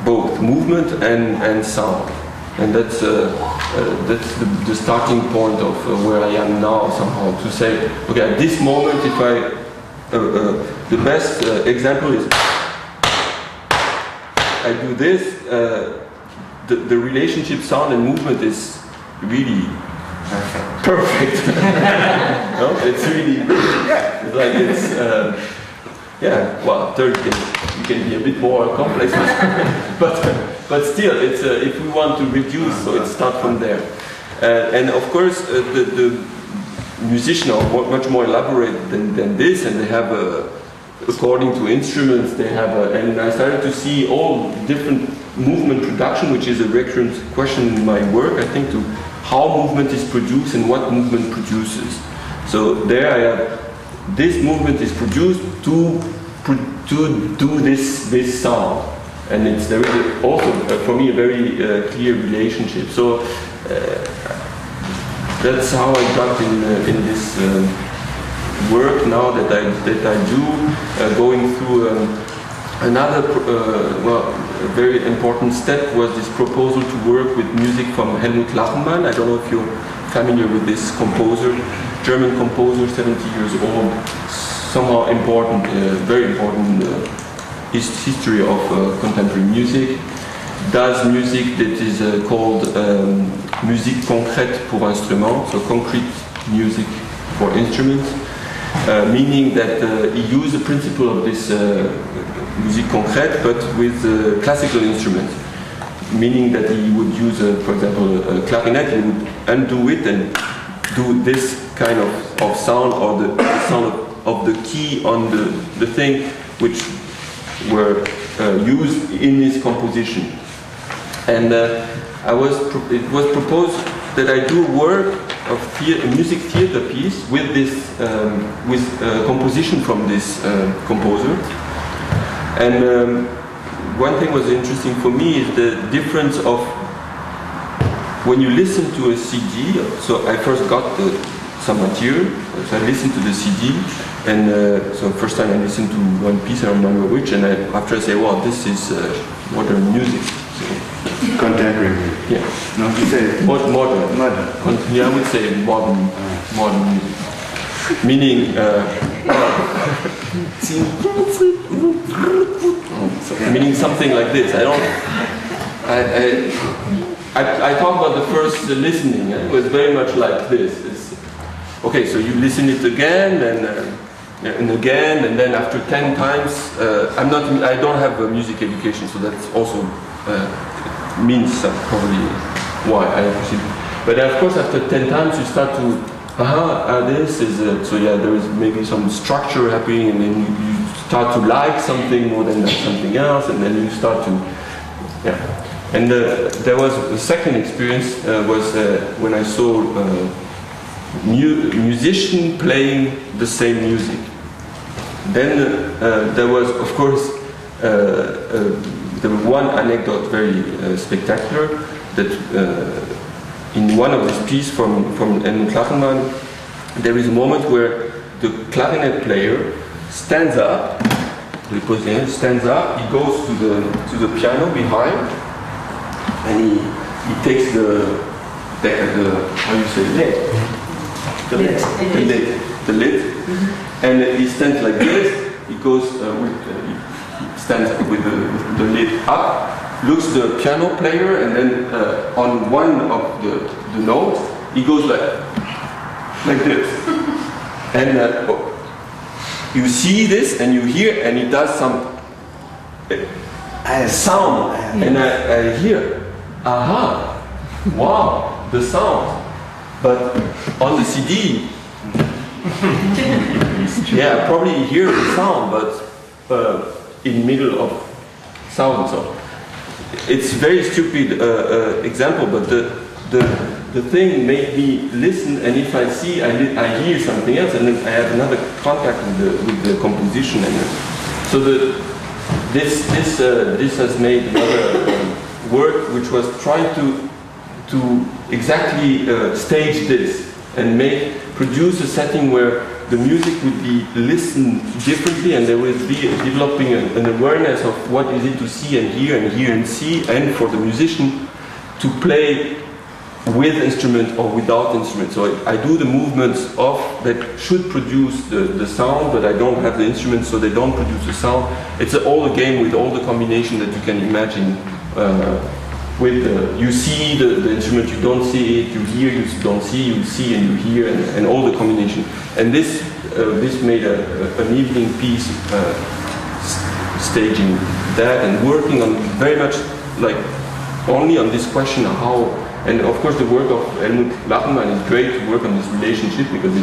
both movement and sound, and that's the starting point of where I am now. Somehow to say, okay, at this moment, if the best example is I do this, the relationship sound and movement is really perfect. No? It's really, it's like it's. Well, third you can be a bit more complex, but still, it's if we want to reduce, so it starts from there. And of course, the musicians are much more elaborate than this, and they have according to instruments, they have and I started to see all different movement production, which is a recurrent question in my work, I think, to how movement is produced and what movement produces. So there I have. This movement is produced to do this sound, and there is also for me a very clear relationship. So that's how I got in this work now that I do, going through Another a very important step was this proposal to work with music from Helmut Lachenmann. I don't know if you're familiar with this composer, German composer, 70 years old, somehow important, very important history of contemporary music. Does music that is called musique concrète pour instruments, so concrete music for instruments, meaning that he used the principle of this musique concrète, but with classical instruments, meaning that he would use, for example, a clarinet, he would undo it and do this kind of sound, or the sound of the key on the thing, which were used in his composition. And it was proposed that I do work of a music theater piece with this composition from this composer. And one thing was interesting for me is the difference of when you listen to a CD. So I first got some material, so I listened to the CD, and so first time I listened to one piece, I don't remember which, and after I say, wow, this is modern music. So, contemporary. Yeah. No, you say modern. Yeah, I would say modern music. Meaning, meaning something like this. I talk about the first listening. It was very much like this. Okay, so you listen it again and again, and then after 10 times, I don't have a music education, so that's also means probably why I proceed. But of course, after 10 times, you start to this is so yeah, there is maybe some structure happening, and then you start to like something more than something else, and then you start to And there was a second experience was when I saw musician playing the same music. Then there was, of course, there was one anecdote very spectacular that in one of these pieces from Helmut Lachenmann, there is a moment where the clarinet player stands up. He goes to the piano behind, and he takes the how you say the lid, and he stands like this. He goes he stands with the lid up, looks the piano player, and then on one of the notes he goes like this, and you see this and you hear, and he does some sound, and I hear, aha, wow, the sound, but on the CD, yeah, probably you hear the sound, but in middle of sound, so. It's very stupid example, but the thing made me listen, and if I see, I hear something else, and then I have another contact with the composition, and so this has made another work which was trying to exactly stage this and produce a setting where the music would be listened differently, and there would be developing an awareness of what is it to see and hear and see, and for the musician to play with instrument or without instrument. So I do the movements that should produce the sound, but I don't have the instrument, so they don't produce the sound. It's all a game with all the combination that you can imagine. You see the instrument, you don't see it, you hear, you don't see, you see and you hear, and all the combination. And this made an evening piece staging that and working on very much like only on this question of how, and of course the work of Helmut Lachenmann is great to work on this relationship, because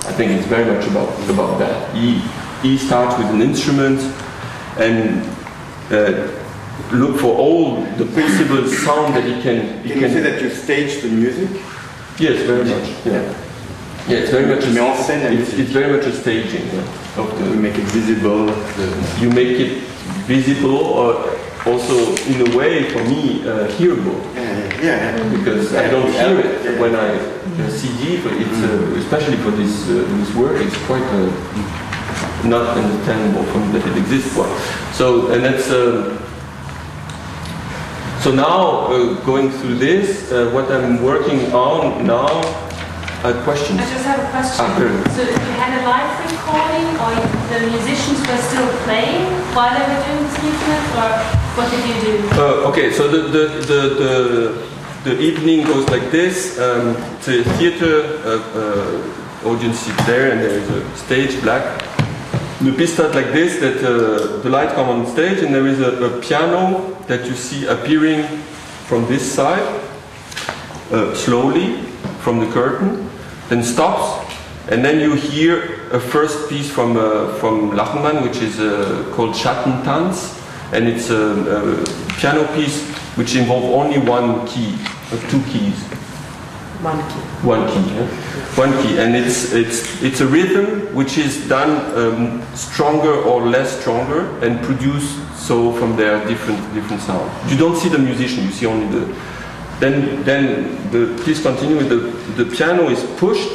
I think it's very much about that. He starts with an instrument and look for all the possible sound that he can. Can you say that you stage the music? Yes, very much. Yeah, yeah, it's very much. It's very much a staging of the. You make it visible. You make it visible, or also in a way for me hearable. Yeah. Because I don't hear it when I CD. It's especially for this work. It's quite not understandable for me that it exists. So So, and that's, so now, going through this, what I'm working on now, questions? I just have a question. So you had a live recording, or the musicians were still playing while they were doing this movement, or what did you do? Okay, so the evening goes like this. It's a theater, audience sits there, and there is a stage, black. The piece starts like this, that the light comes on stage, and there is a piano that you see appearing from this side, slowly, from the curtain, then stops, and then you hear a first piece from Lachmann, which is called Schattentanz, and it's a piano piece which involves only one key, two keys. One key. One key, yeah? One key, and it's a rhythm which is done stronger or less stronger and produced so from their different sound. You don't see the musician, you see only the. Then please continue. The piano is pushed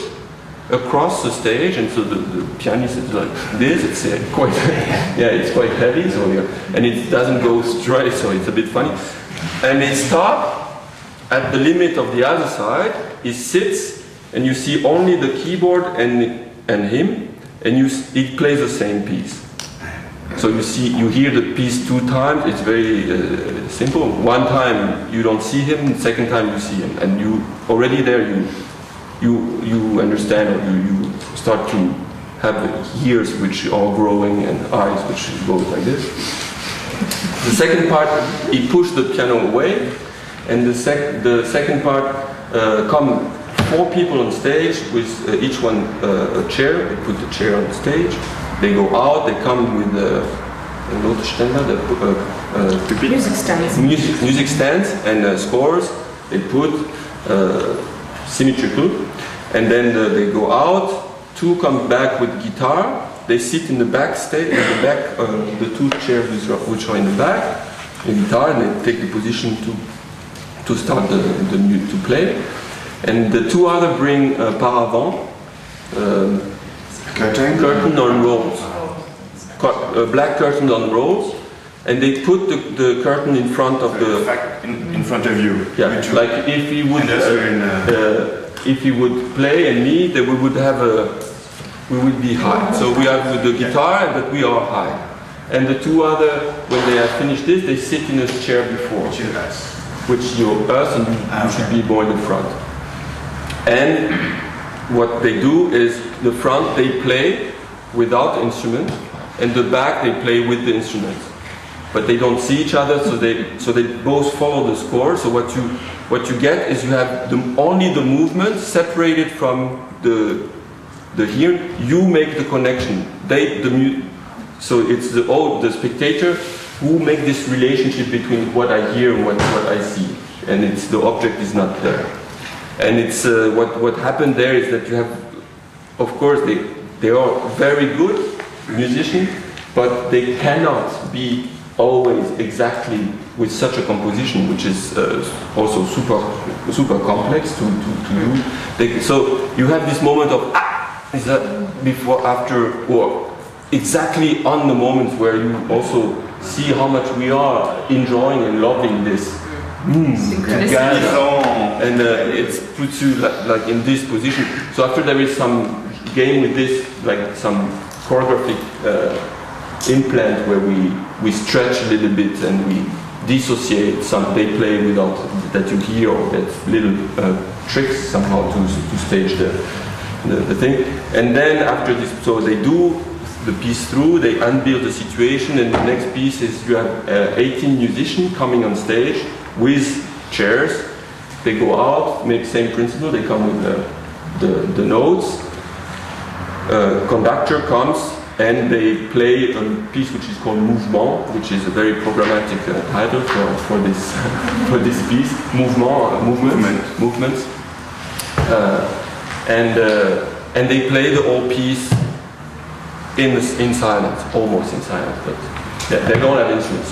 across the stage, and so the pianist is like this. It's quite it's quite heavy. So and it doesn't go straight, so it's a bit funny. And they stop at the limit of the other side. He sits, and you see only the keyboard and him, and it plays the same piece. So you hear the piece two times. It's very simple. One time you don't see him. Second time you see him, and you already there you understand, or you start to have ears which are growing and eyes which go like this. The second part, he pushed the piano away, and the second part come 4 people on stage with each one a chair. They put the chair on the stage. They go out, they come with music stands and scores. They put symmetrical, and then they go out. 2 come back with guitar. They sit in the back stage, the 2 chairs which are in the back, the guitar, and they take the position to start to play. And the 2 other bring paravent. Curtain on rolls, black curtain on rolls, and they put the curtain in front of in front of you. Yeah, like if he would play and me, then we would be high. So we have with the guitar, but we are high. And the 2 other, when they have finished this, they sit in a chair before, which you're us, and you should be more in the front. And what they do is, the front they play without instrument, and the back they play with the instrument. But they don't see each other, so they both follow the score. So what you get is you have only the movement separated from the hearing. You make the connection. So it's the spectator who make this relationship between what I hear and what I see, and the object is not there. And it's what happened there is that you have, of course, they are very good musicians, but they cannot be always exactly with such a composition, which is also super complex to do. So you have this moment of is that before, after, or exactly on the moment where you also see how much we are enjoying and loving this. And it puts you like in this position. So after there is some game with this, like some choreographic implant where we stretch a little bit and we dissociate some. They play without that you hear, or that little tricks somehow to stage the thing. And then after this, so they do the piece through, they unbuild the situation, and the next piece is you have 18 musicians coming on stage with chairs. They go out, make same principle, they come with the notes. Conductor comes and they play a piece which is called Mouvement, which is a very programmatic title for this for this piece. Movements. And they play the whole piece in silence, almost in silence, but they don't have instruments.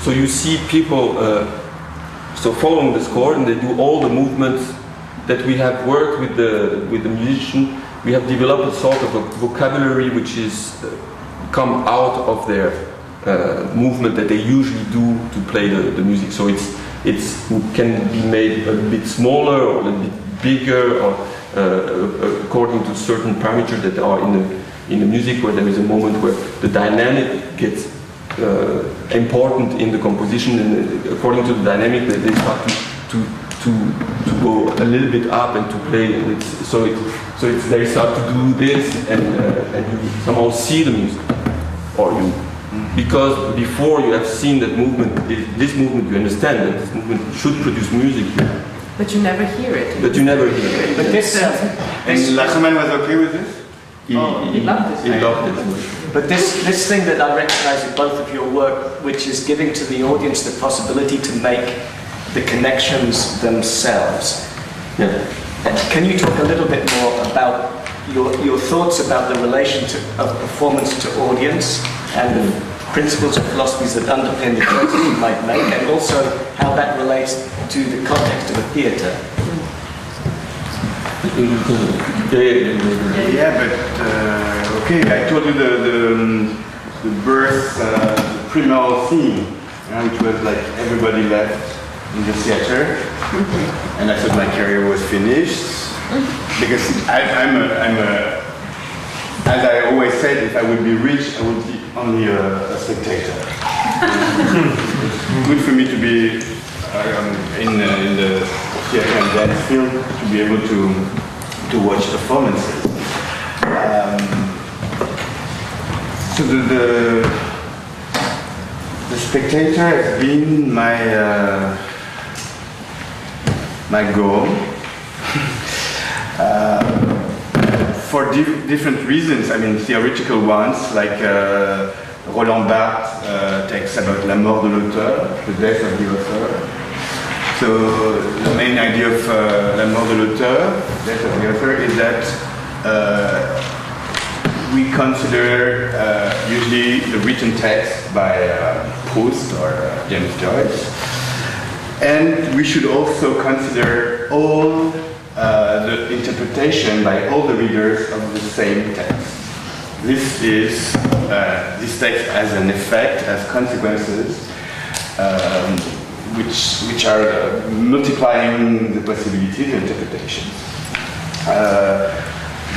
So you see people so following the score, and they do all the movements that we have worked with the musician. We have developed a sort of a vocabulary which is come out of their movement that they usually do to play the music. So it can be made a bit smaller or a bit bigger, or according to certain parameters that are in the music, where there is a moment where the dynamic gets important in the composition, and according to the dynamic they start to go a little bit up and to play. They start to do this, and you somehow see the music, or you. Because before you have seen that movement, this movement, you understand that this movement should produce music. But you never hear it. But you never hear it. But this, and Lachman was okay with this? He loved it. He loved it. But this thing that I recognize in both of your work, which is giving to the audience the possibility to make the connections themselves. Yeah. Can you talk a little bit more about your thoughts about the relation of performance to audience, and the principles and philosophies that underpin the choices you might make, and also how that relates to the context of a theatre? Yeah, but okay, I told you the birth, the primal theme, which was like everybody left in the theater, and I thought my career was finished, because I'm a as I always said, if I would be rich, I would be only a spectator. It's good for me to be in the theater and dance field, to be able to watch performances. So the spectator has been my goal. For different reasons, I mean theoretical ones, like Roland Barthes takes about la mort de l'auteur, the death of the author. So the main idea of la mort de l'auteur, death of the author, is that we consider usually the written text by Proust or James Joyce, and we should also consider all the interpretation by all the readers of the same text. This text has an effect, has consequences, which are multiplying the possibilities of interpretations.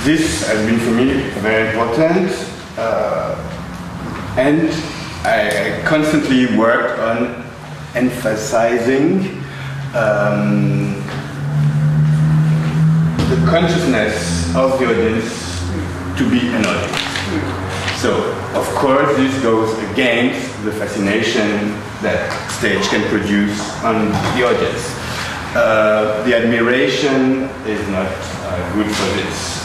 This has been for me very important, and I constantly worked on emphasizing the consciousness of the audience to be an audience. So, of course, this goes against the fascination that stage can produce on the audience. The admiration is not good for this.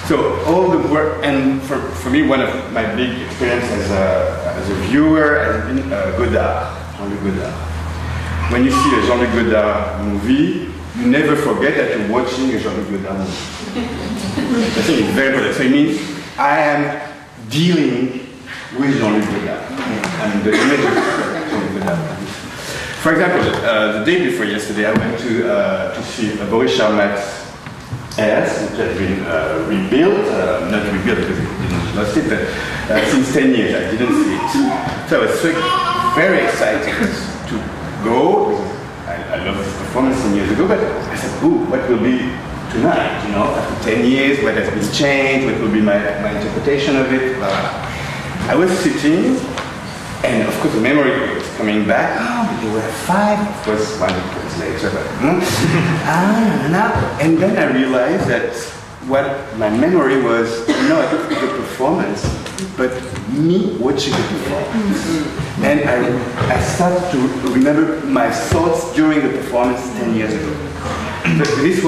So all the work, and for me, one of my big experiences as a viewer has been Godard, Jean-Luc Godard. When you see a Jean-Luc Godard movie, you never forget that you're watching a Jean-Luc Godard movie. I think it's very important. So it means I am dealing with Jean-Luc Godard. And the image of Jean-Luc Godard. For example, the day before yesterday, I went to see Boris Charmat's Airs, which has been rebuilt, not rebuilt because it didn't lost it, but since 10 years I didn't see it. So I was very excited to go. I love this performance 10 years ago, but I said, ooh, what will be tonight? You know, after 10 years, what has been changed? What will be my interpretation of it? I was sitting, and of course the memory was coming back. Oh, but there were 5. Of course, 1 was later, but and then I realized that what my memory was not the performance, but me watching the performance. And I started to remember my thoughts during the performance 10 years ago. But this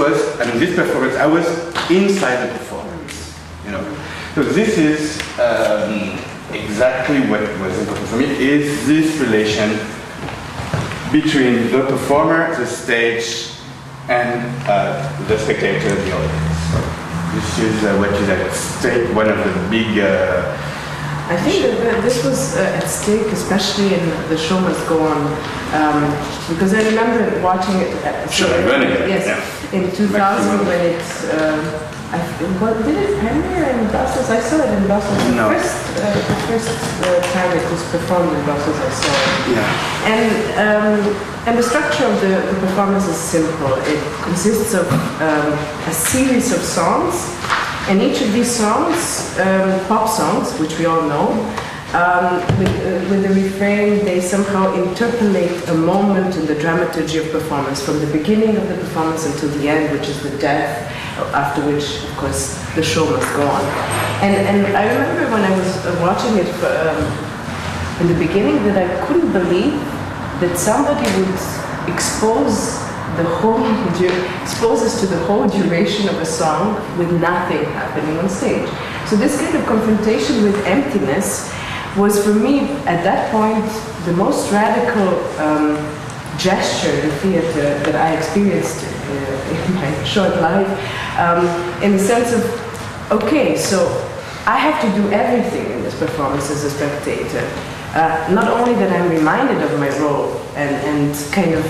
performance, I was inside the performance, you know. So this is exactly what was important for me, is this relation between the performer, the stage, and the spectator, the audience. This is what is at stake, one of the big... I think that this was at stake, especially in The Show Must Go On, because I remember watching it. Yes, in 2000 when it did it premiere in Brussels? I saw it in Brussels. No. The first time it was performed in Brussels, I saw it. Yeah. And the structure of the performance is simple. It consists of a series of songs, and each of these songs, pop songs, which we all know, with the refrain, they somehow interpolate a moment in the dramaturgy of performance, from the beginning of the performance until the end, which is the death, after which, of course, the show must go on. And I remember when I was watching it in the beginning that I couldn't believe that somebody would expose us to the whole duration of a song with nothing happening on stage. So this kind of confrontation with emptiness was, for me, at that point, the most radical gesture in theater that I experienced in my short life, in the sense of, okay, so I have to do everything in this performance as a spectator. Not only that I'm reminded of my role and kind of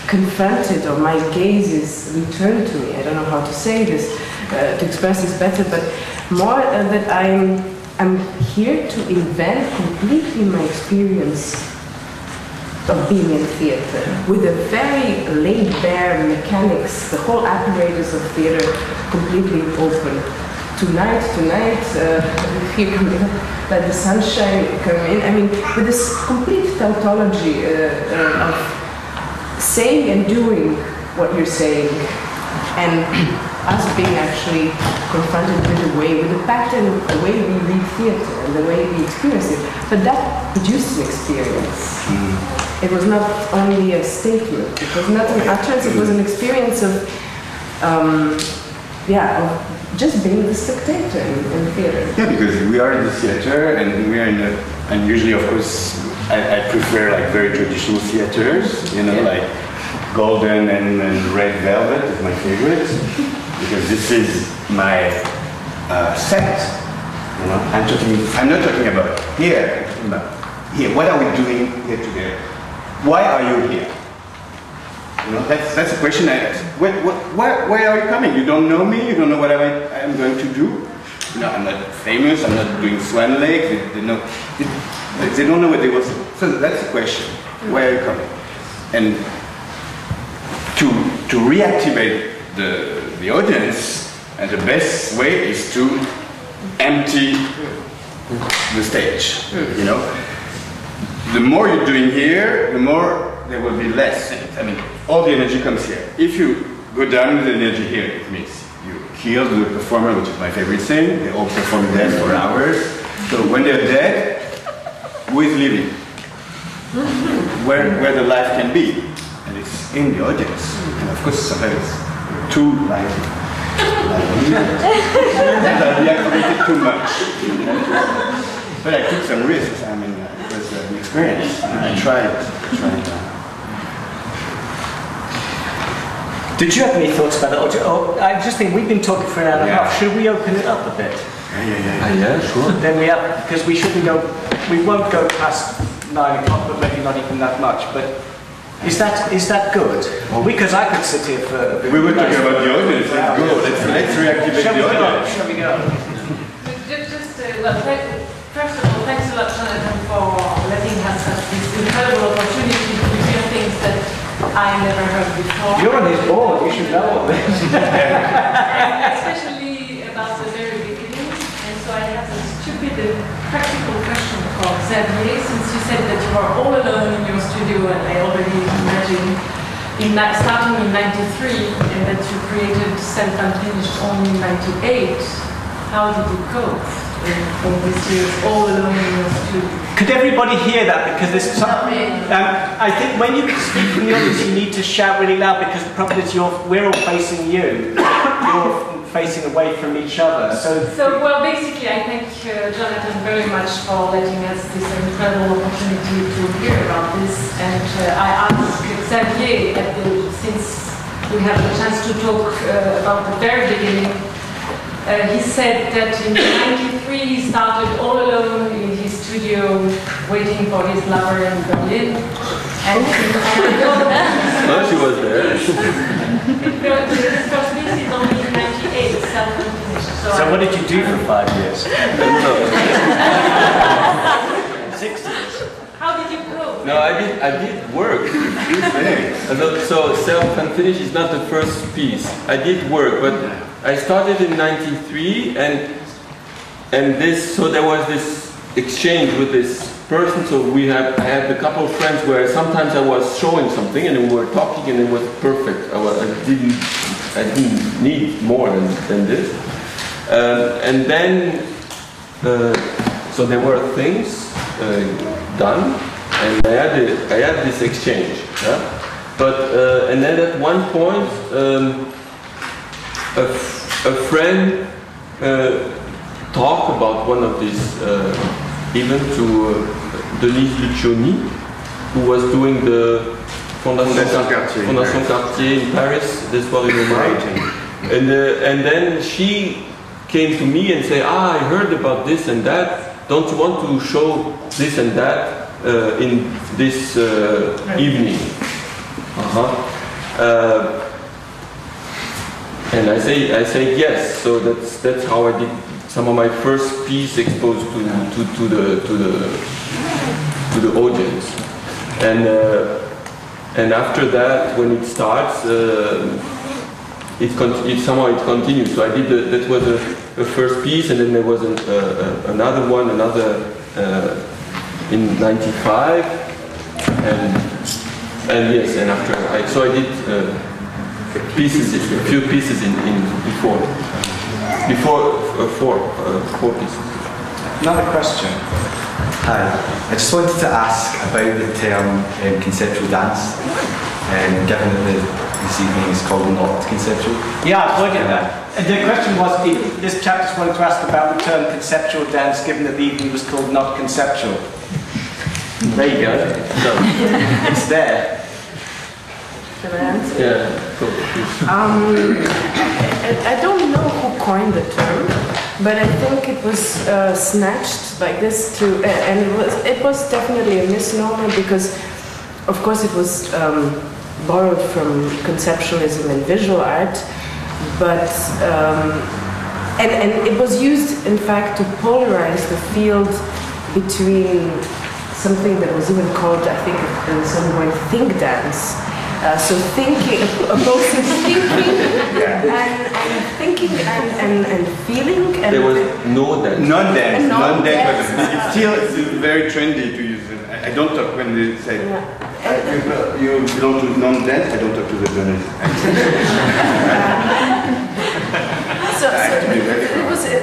confronted, or my gaze is returned to me. I don't know how to say this, to express this better, but more that I'm here to invent completely my experience of being in theater, with a very laid-bare mechanics, the whole apparatus of theater completely open. Tonight, here coming in, let the sunshine come in. I mean, with this complete tautology of saying and doing what you're saying, and us being actually confronted with the pattern, the way we read theater and the way we experience it. But that produced an experience. It was not only a statement. It was not an utterance. It was an experience of just being the spectator in theater. Yeah, because we are in the theater, and we are in a, and usually, of course, I prefer like very traditional theaters, you know, like Golden and Red Velvet is my favorite, because this is my set. You know, I'm not talking about here. I'm talking about here. What are we doing here today? Why are you here? You know, that's a question I ask. Why are you coming? You don't know me. You don't know what I'm going to do. No, I'm not famous. I'm not doing Swan Lake. They don't know what they want. So that's the question. Why are you coming? And to reactivate the audience, and the best way is to empty the stage. You know, the more you're doing here, the more there will be less. I mean, all the energy comes here. If you go down with the energy here, it means you kill the performer, which is my favorite thing. They all perform dead for hours. So when they're dead, who is living? Where the life can be. And it's in the audience. And of course, sometimes it's too lively. And I reactivated too much. But I took some risks. I mean, it was an experience. I tried. Did you have any thoughts about it? Or I just think we've been talking for an hour and a half. Should we open it up a bit? Yeah, sure. Then because we won't go past 9 o'clock, but maybe not even that much. But is that good? Because I could sit here for. We were talking about the audience. Let's go. Let's reactivate the audience. Shall we go? First of all, thanks a lot, Jonathan, for letting us have this incredible opportunity to hear things that I never heard before. You're on his board, you should know all this. Especially about the very beginning. And so I have a stupid and practical question for Xavier, since you said that you were all alone in your studio, and I already imagine starting in 93, and that you created Self-Unfinished only in 98. How did it go? All these years, all alone in your studio. Could everybody hear that? Because there's some, I think when you speak from the audience, you need to shout really loud, because the problem is we're all facing you. You're facing away from each other. So well, basically, I thank Jonathan very much for letting us this incredible opportunity to hear about this. And I asked Xavier, since we have the chance to talk about the very beginning. He said that in 93 he started all alone in his studio waiting for his lover in Berlin. And she was there. His first piece is only in 98. So what did you do for 5 years? 6 years. How did you prove? No, I did work. So self and finish is not the first piece. I did work, but I started in '93, and there was this exchange with this person. So I had a couple of friends where sometimes I was showing something and we were talking and it was perfect. I didn't need more than this. And then, so there were things done, and I had this exchange. But and then at one point, a friend talked about one of these events to Denise Lucioni, who was doing the Fondation Cartier in Paris, this was in and then she came to me and said, I heard about this and that, don't you want to show this and that in this evening? And I say yes, so that's how I did some of my first piece exposed to the audience. And after that, when it starts, somehow it continues. So I did that was a first piece, and then there was another one, in '95, and yes, and after I did a few pieces in four pieces. Another question. Hi, I just wanted to ask about the term conceptual dance, given that this evening is called not conceptual. Yeah, I pointed that. And the question was, this chapter wanted to ask about the term conceptual dance, given that the evening was called not conceptual. There you go. It's there. Should I answer? Yeah, cool. I don't know who coined the term, but I think it was snatched like this and it was definitely a misnomer because, of course, it was borrowed from conceptualism and visual art, but and it was used, in fact, to polarize the field between something that was even called, I think, in some way, think dance. So thinking, opposing thinking, and thinking and feeling. And there was no dance. Non-dance, non-dance, but it's still very trendy to use it. I don't talk when they say, you belong to non-dance, I don't talk to the journalist.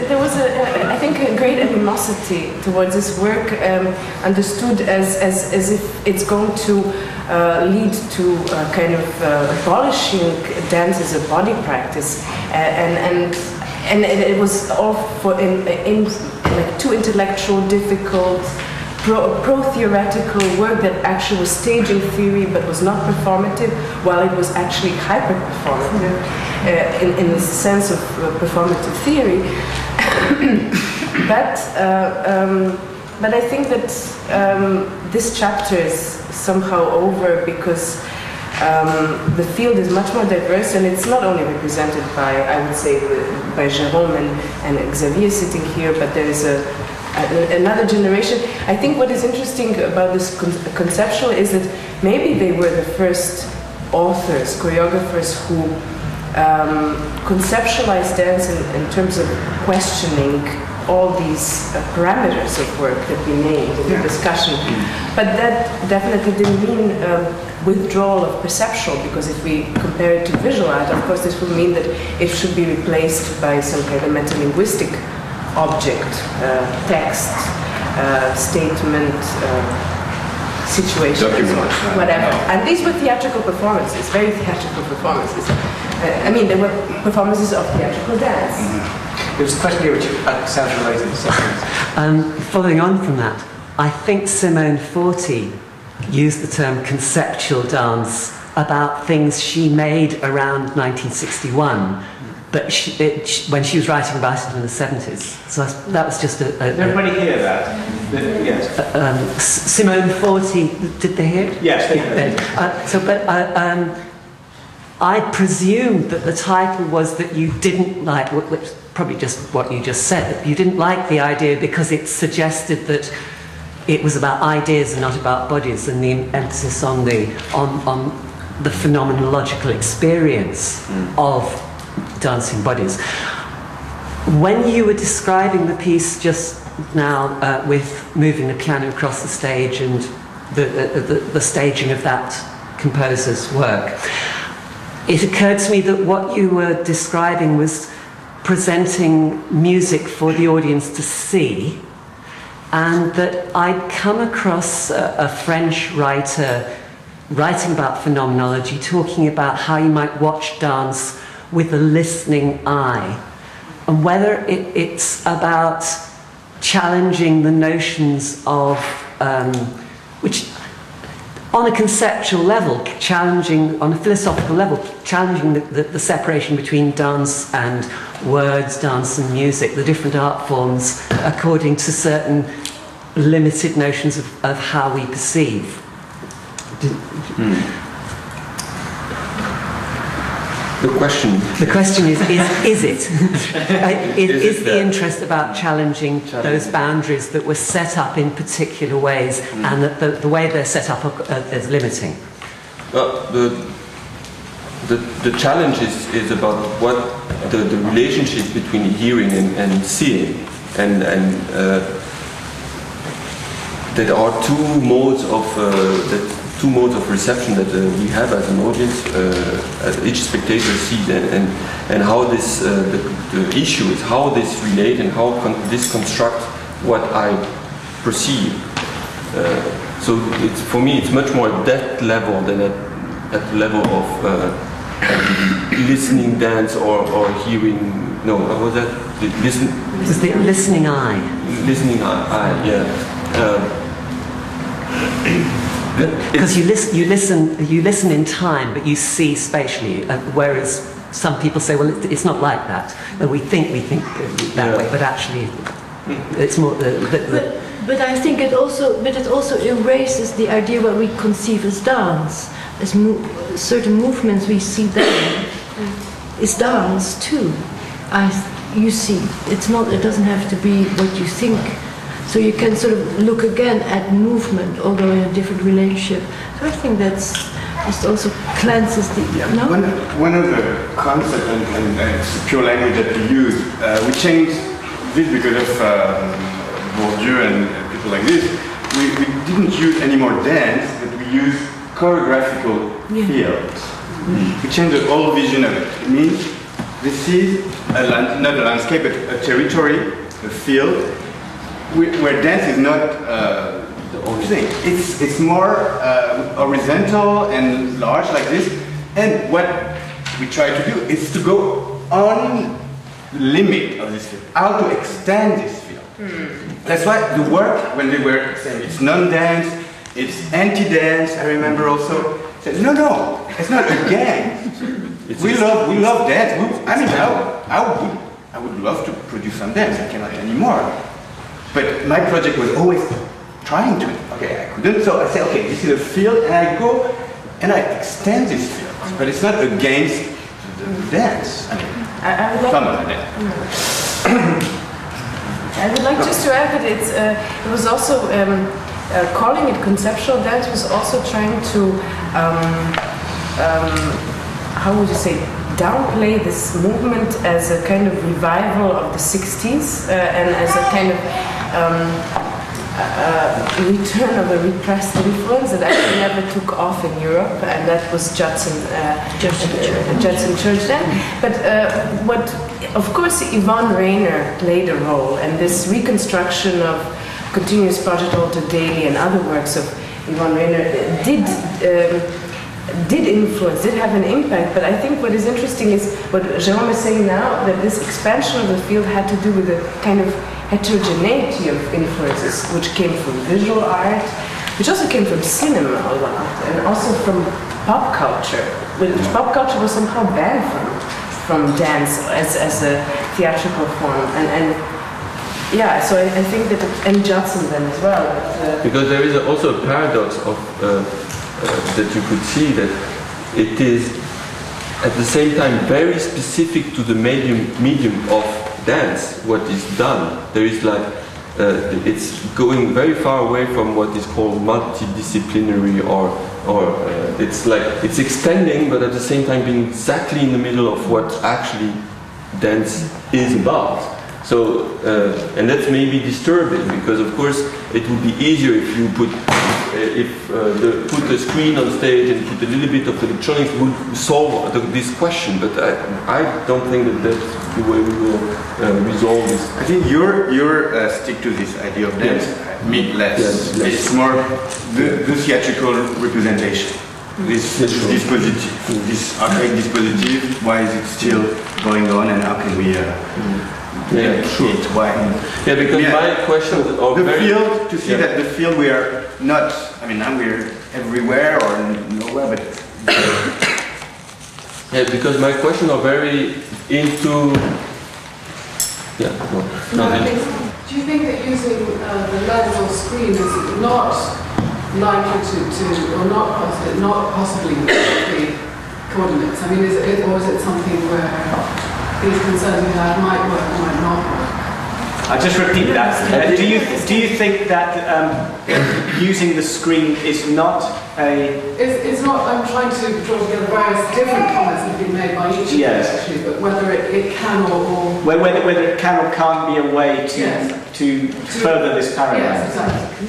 There was I think, a great animosity towards this work, understood as if it's going to lead to kind of abolishing dance as a body practice, and it was all in like too intellectual, difficult, pro-theoretical work that actually was staging theory but was not performative, while it was actually hyper-performative in the sense of performative theory. But I think that this chapter is somehow over because the field is much more diverse, and it's not only represented by, I would say, by Jerome and Xavier sitting here, but there is another generation. I think what is interesting about this conceptual is that maybe they were the first authors, choreographers who conceptualized dance in terms of questioning all these parameters of work that we named in the discussion. But that definitely didn't mean withdrawal of perceptual, because if we compare it to visual art, of course this would mean that it should be replaced by some kind of metalinguistic object, text, statement, situation, whatever. And these were theatrical performances, very theatrical performances. I mean, they were performances of theatrical dance. There was a question here which sounds related. Following on from that, I think Simone Forti used the term conceptual dance about things she made around 1961. But when she was writing about it in the 70s, so that was just Did everybody hear that? Yes. Simone Forti, did they hear it? Yes, they heard. I presumed that the title was that you didn't like, which probably just what you just said, that you didn't like the idea because it suggested that it was about ideas and not about bodies, and the emphasis on the phenomenological experience of dancing bodies. When you were describing the piece just now with moving the piano across the stage and the staging of that composer's work, it occurred to me that what you were describing was presenting music for the audience to see, and that I'd come across a French writer writing about phenomenology, talking about how you might watch dance with a listening eye, and whether it's about challenging the notions of, which on a conceptual level, challenging, on a philosophical level, challenging the separation between dance and words, dance and music, the different art forms, according to certain limited notions of how we perceive. The question is it? Is the interest about challenging those boundaries that were set up in particular ways, and that the way they're set up is limiting? Well, the challenge is about what the relationship between hearing and seeing, and there are two modes of reception that we have as an audience, as each spectator sees, and how this the issue is how this relate and how this construct what I perceive. So for me it's much more at that level than at the level of listening dance or hearing. No, what was that? It's the listening eye. Listening eye, yeah. Because you listen in time, but you see spatially. Whereas some people say, well, it's not like that. And we think that way, but actually, it's more. But I think it also erases the idea what we conceive as dance, as certain movements we see there is dance too. You see, it's not. It doesn't have to be what you think. So you can sort of look again at movement, although in a different relationship. So I think that's just also cleanses the... Yeah, no? One of the concepts and it's pure language that we use, we changed this because of Bourdieu and people like this. We didn't use any more dance, but we used choreographical fields. We changed the whole vision of it. It means this is not a landscape, but a territory, a field, where dance is not the only thing. It's more horizontal and large like this. And what we try to do is to go on the limit of this field, how to extend this field. That's why the work, when they were saying it's non-dance, it's anti-dance, I remember also, said, no, it's not against. We love dance. I would love to produce some dance. I cannot anymore. But my project was always trying to. Okay, I couldn't. So I said, okay, this is a field, and I go and I extend this field. But it's not against the dance. I would like some of the dance. I would like just to add that it was also calling it conceptual dance was also trying to how would you say, downplay this movement as a kind of revival of the 60s and as a kind of return of a repressed influence that actually never took off in Europe, and that was Judson Church then. But of course, Yvonne Rainer played a role, and this reconstruction of Continuous Project Alter Daily and other works of Yvonne Rainer did influence, did have an impact. But I think what is interesting is what Jerome is saying now, that this expansion of the field had to do with a kind of heterogeneity of influences, which came from visual art, which also came from cinema a lot, and also from pop culture, which pop culture was somehow banned from dance as a theatrical form. And yeah, so I think that, and Judson then as well. Because there is also a paradox of that you could see that it is at the same time very specific to the medium of dance, what is done. There is like, it's going very far away from what is called multidisciplinary or it's like, it's extending, but at the same time being exactly in the middle of what actually dance is about. So, and that's maybe disturbing, because of course it would be easier if you put the screen on stage and put a little bit of electronics would solve this question. But I don't think that that's the way we will resolve this. I think you're stick to this idea of dance, meet less. Yes, yes. It's more the theatrical representation. This dispositive, this archaic dispositive. Why is it still going on, and how can we? Sure. Why? Yeah, because my question of the field, to see that the field we are not, I mean, now we're everywhere or nowhere, but yeah, because my questions are very into do you think that using the lens or screen is not likely to or not possibly the coordinates? I mean, is it something where these concerns you have might work or might not work? I'll just repeat that. Do you think that using the screen is not a... It's not, I'm trying to draw together various different comments that have been made by each of us actually, but whether it can or... Whether it can or can't be a way to further this paradigm. Yes, exactly.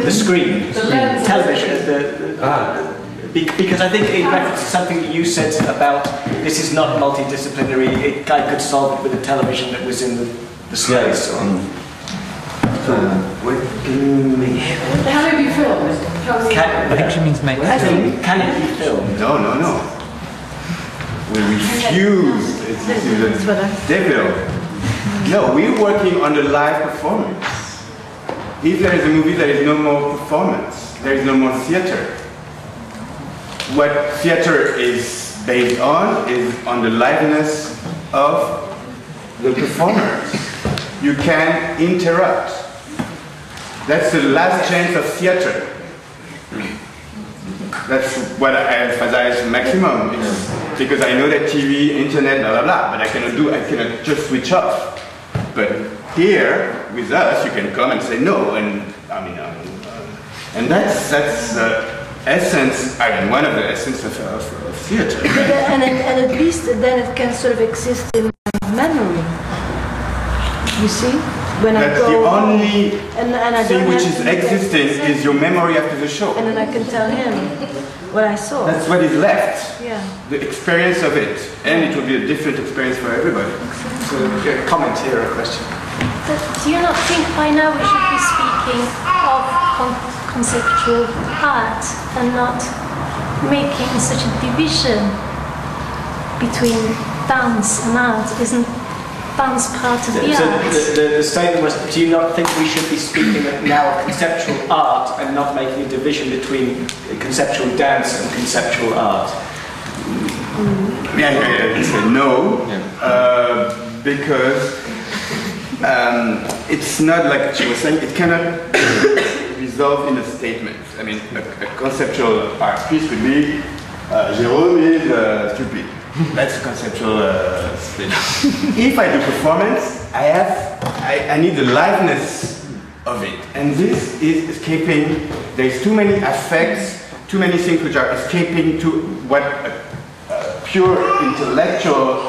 The screen. The lens. Television. Because I think in reference to something that you said about this is not multidisciplinary, I could solve it with a television that was in the space. Can it be filmed? I think she means make. Can it be filmed? No. We refuse. This is a devil. No, we're working on the live performance. If there is a movie, there is no more performance. There is no more theater. What theater is based on is on the liveness of the performers. You can interrupt. That's the last chance of theater. That's what I emphasize maximum. It's because I know that TV, internet, blah blah blah, but I cannot just switch off. But here with us, you can come and say no, and and that's the essence. I mean, one of the essence of theater. And at least then it can sort of exist in my memory. You see? When That's I go the only and I thing don't which have is to existing is your memory after the show. And then I can tell him what I saw. That's what is left. Yeah. The experience of it. And it will be a different experience for everybody. So, a comment here, a question. But do you not think by now we should be speaking of conceptual art and not making such a division between dance and art? Isn't dance part of the art? The statement was, do you not think we should be speaking now of conceptual art and not making a division between conceptual dance and conceptual art? I say no, because it's not like she was saying, it cannot resolve in a statement. I mean, a conceptual art piece could be, Jerome is stupid. That's a conceptual statement. If I do performance, I need the liveness of it. And this is escaping, there's too many affects, too many things which are escaping to what a pure intellectual,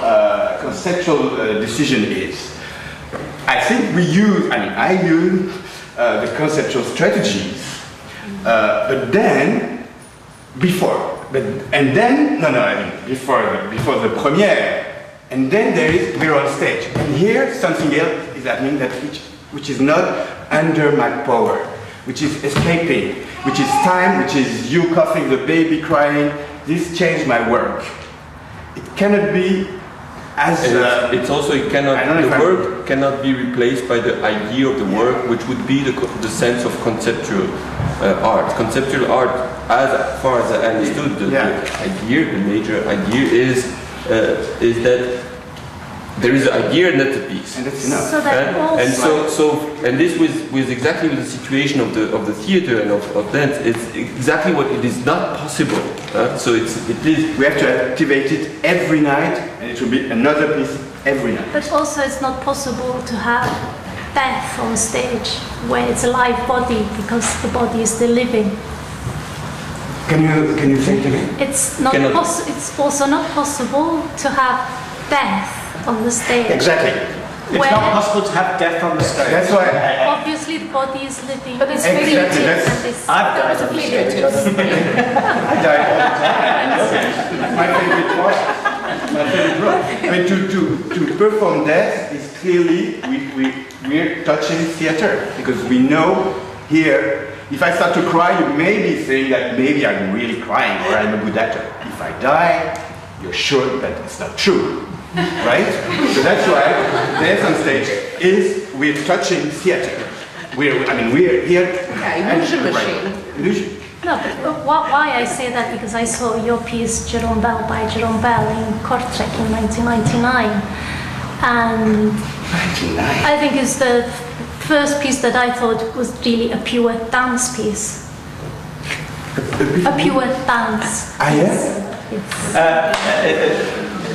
conceptual decision is. I think I use the conceptual strategies, but then, before before the premiere, and then we're on stage, and here something else is happening which is not under my power, which is escaping, which is time, which is you coughing, the baby crying. This changed my work. It cannot be as it's also the work cannot be replaced by the idea of the work, which would be the sense of conceptual art. Conceptual art, as far as I understood, the major idea is that there is an idea and that's a piece. And that's enough. So that and this with exactly with the situation of the theater and of dance, it's exactly what it is not possible. So it is. We have to activate it every night, and it will be another piece every night. But also it's not possible to have death on stage where it's a live body because the body is still living. Can you say it again? It's not it's also not possible to have death on the stage. Exactly. It's not possible to have death on the stage. That's why Obviously the body is living. But it's Exactly, figurative. that's- And it's I've died on the stage. I die all the time. My favorite part. My favorite role. I mean, to perform death is clearly we're touching theater because we know here. If I start to cry, you may be saying that maybe I'm really crying or I'm a good actor. If I die, you're sure that it's not true, right? So that's why death on stage is we're touching theater. We're here. Yeah, illusion machine. Illusion. No, but why I say that because I saw your piece Jerome Bel by Jerome Bel in Kortrijk in 1999, and 99. I think it's the first piece that I thought was really a pure dance piece. A pure dance. Ah, yes?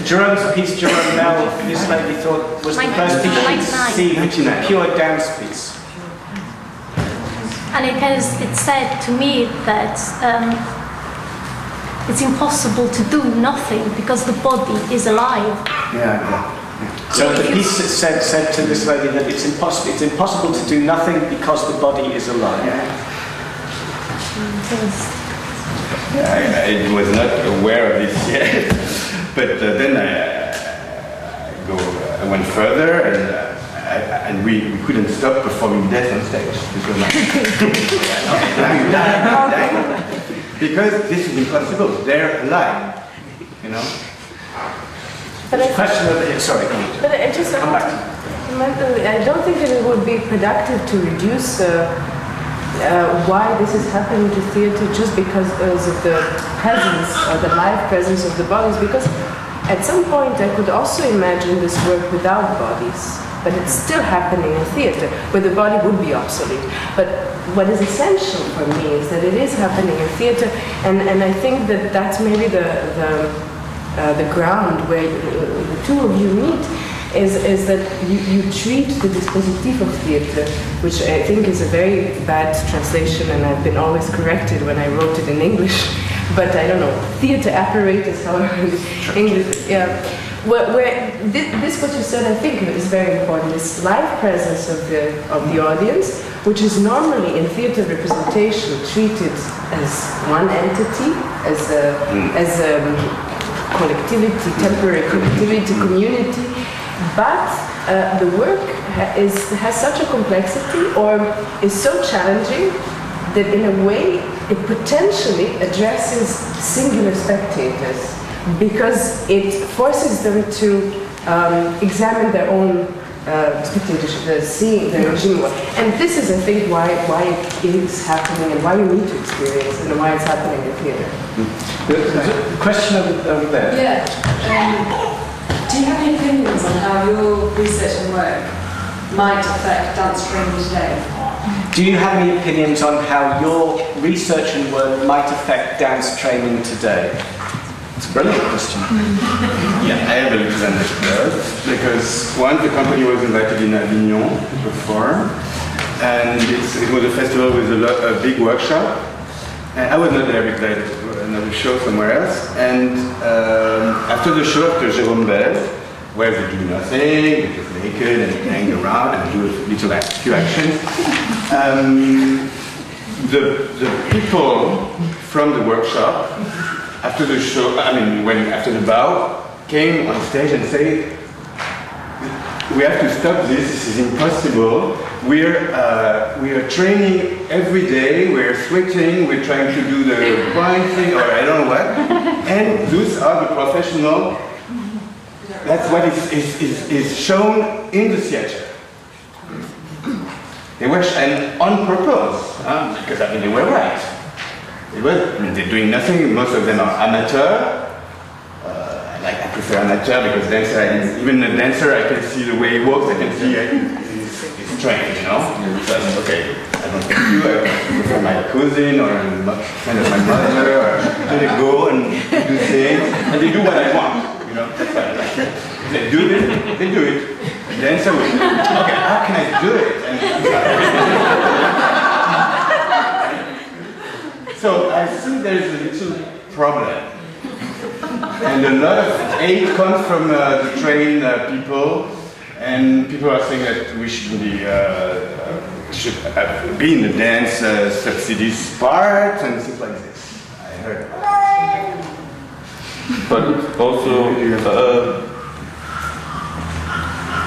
Jerome's piece, Jerome Bel, this lady thought was the first piece she'd seen, which is a pure dance piece. And it said to me that it's impossible to do nothing because the body is alive. Yeah. So the piece said to this lady that it's impossible to do nothing because the body is alive. I was not aware of this yet, but then I went further and we couldn't stop performing death on stage. This was like, because this is impossible. They're alive, you know. But I, Question of sorry. but I just Come back. I don't think that it would be productive to reduce why this is happening to theater just because of the presence or the live presence of the bodies. Because at some point I could also imagine this work without bodies, but it's still happening in theater where the body would be obsolete. But what is essential for me is that it is happening in theater, and I think that that's maybe the ground where the two of you meet is that you treat the dispositif of theatre, which I think is a very bad translation, and I've been always corrected when I wrote it in English, but I don't know, theatre apparatus, however, English, yeah. Where this what you said, I think, is very important, this live presence of the audience, which is normally in theatre representation treated as one entity, as a collectivity, temporary collectivity, community, but the work has such a complexity or is so challenging that in a way it potentially addresses singular spectators because it forces them to examine their own spectatorship, seeing the regime. And this is, I think, why it is happening and why we need to experience and why it's happening in theatre. The question over there. Yeah. Do you have any opinions on how your research and work might affect dance training today? Do you have any opinions on how your research and work might affect dance training today? It's a brilliant question. Yeah, I have a little anecdote because once the company was invited in Avignon to perform, and it was a festival with a big workshop. And I was not there because I had another show somewhere else. And after the show, after Jerome Bel, where they do nothing, they just naked and hang around and do a few actions. The people from the workshop, after the show, after the bow, came on stage and said, "We have to stop this. This is impossible. We are training every day. We're sweating. We're trying to do the blind thing, or I don't know what. And those are the professional. That's what is shown in the theater. They were and on purpose, because they were right. They're doing nothing. Most of them are amateur. I prefer amateur because dancer, even a dancer, I can see the way he walks. I can see he's trained, you know. Okay, I don't think you. I prefer my cousin or a friend of my mother. Or they go and do things, and they do what I want. You know, that's what I like. They do it, they do it. Dance a week. Okay, how can I do it? So I think there's a little problem. And a lot of aid comes from the trained people, and people are saying that we should be in the dance subsidies part and things like this. I heard. But also,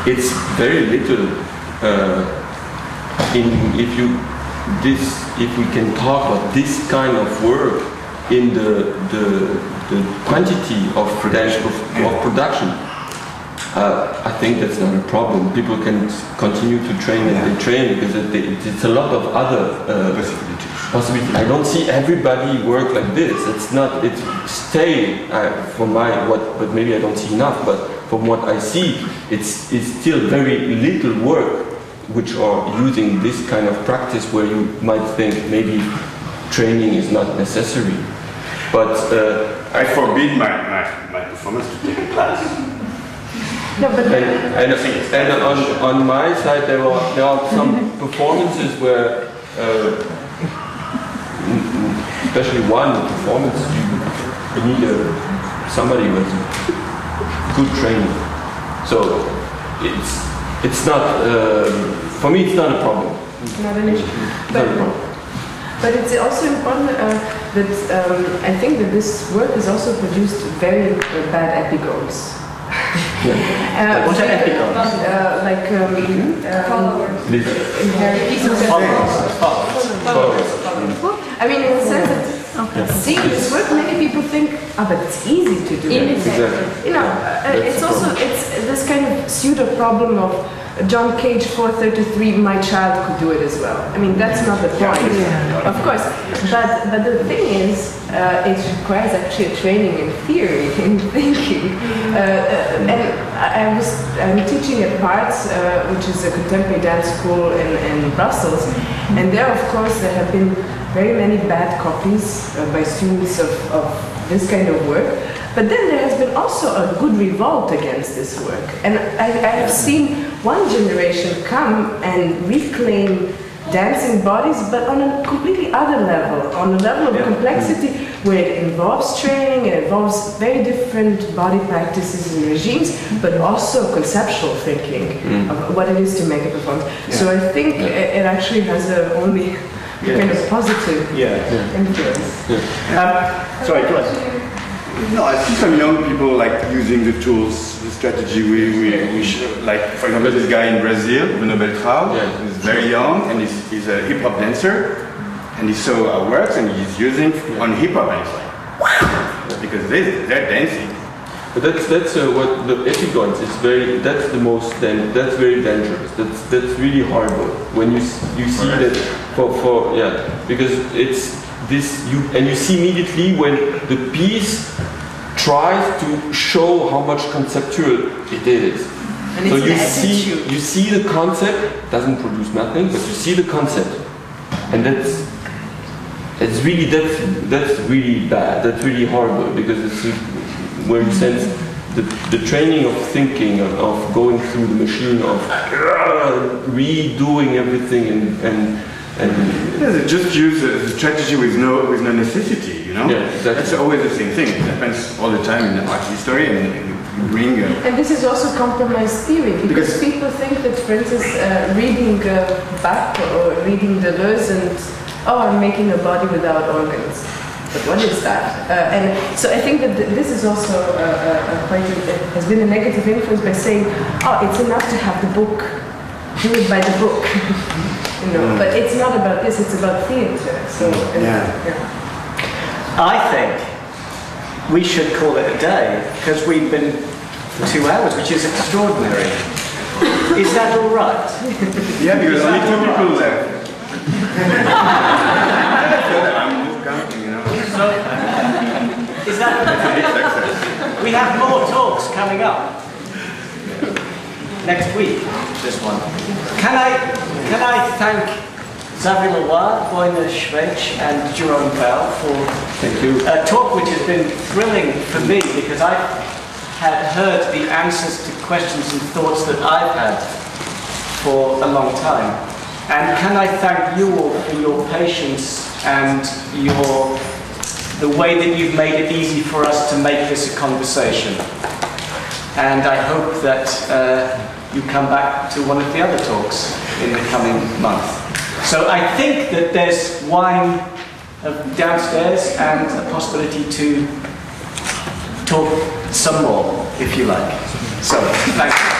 it's very little. If we can talk about this kind of work in the quantity of production, I think that's not a problem. People can continue to train and they train because it's a lot of other possibilities. I don't see everybody work like this. It's not. It's stay from but maybe I don't see enough. But from what I see, it's still very little work which are using this kind of practice where you might think maybe training is not necessary. But I forbid my performance to take a class. No, but and on my side there are some performances where, especially one performance, you need somebody with good training. So it's not for me. It's not a problem. Not an issue. But it's also important that I think that this work has also produced very bad epigones. What are epigones? Followers. I mean, in the sense that seeing this work, many people think, but it's easy to do it. Exactly. You know, it's also this kind of pseudo problem of John Cage 433. My child could do it as well. I mean, that's not the point, of course. But the thing is, it requires actually a training in theory, in thinking. And I'm teaching at Parts, which is a contemporary dance school in Brussels, and there, of course, there have been very many bad copies by students of this kind of work. But then there has been also a good revolt against this work. And I have seen one generation come and reclaim dancing bodies, but on a completely other level, on a level of complexity where it involves training, it involves very different body practices and regimes, but also conceptual thinking of what it is to make a performance. So I think it actually has only kind of positive influence. Sorry, go ahead. No, I see some young people like using the tools, the strategy we should, like for example this guy in Brazil, Jonathan Burrows, who's very young and he's a hip hop dancer, and he saw our works and he's using on hip hop and it's like, wow, because they're dancing. But that's what the epigones is that's very dangerous. That's really horrible when you see that because it's this you see immediately when the piece tries to show how much conceptual it is. And so you see the concept doesn't produce nothing, but you see the concept, and that's really bad. That's really horrible because it's where you sense the training of thinking, of going through the machine, of redoing everything and they just use the strategy with no necessity, you know? Yeah, exactly. That's always the same thing. It happens all the time in art history, and you bring... And this is also compromise theory, because people think that, for instance, reading Bach or reading Deleuze and, I'm making a body without organs. But what is that? And so I think that this is also has been a negative influence by saying, it's enough to have the book, do it by the book. You know, but it's not about this, it's about theatre. So I think we should call it a day, because we've been for 2 hours, which is extraordinary. Is that all right? Yeah, because only 2 people left. I'm just counting, you know. So, is that we have more talks coming up next week. This one. Can I thank Xavier, Bojana, Cvejic, and Jerome Bel for a talk which has been thrilling for me, because had heard the answers to questions and thoughts that I've had for a long time. And can I thank you all for your patience and the way that you've made it easy for us to make this a conversation. And I hope that you come back to one of the other talks in the coming month. So I think that there's wine downstairs and a possibility to talk some more, if you like. So, thank you.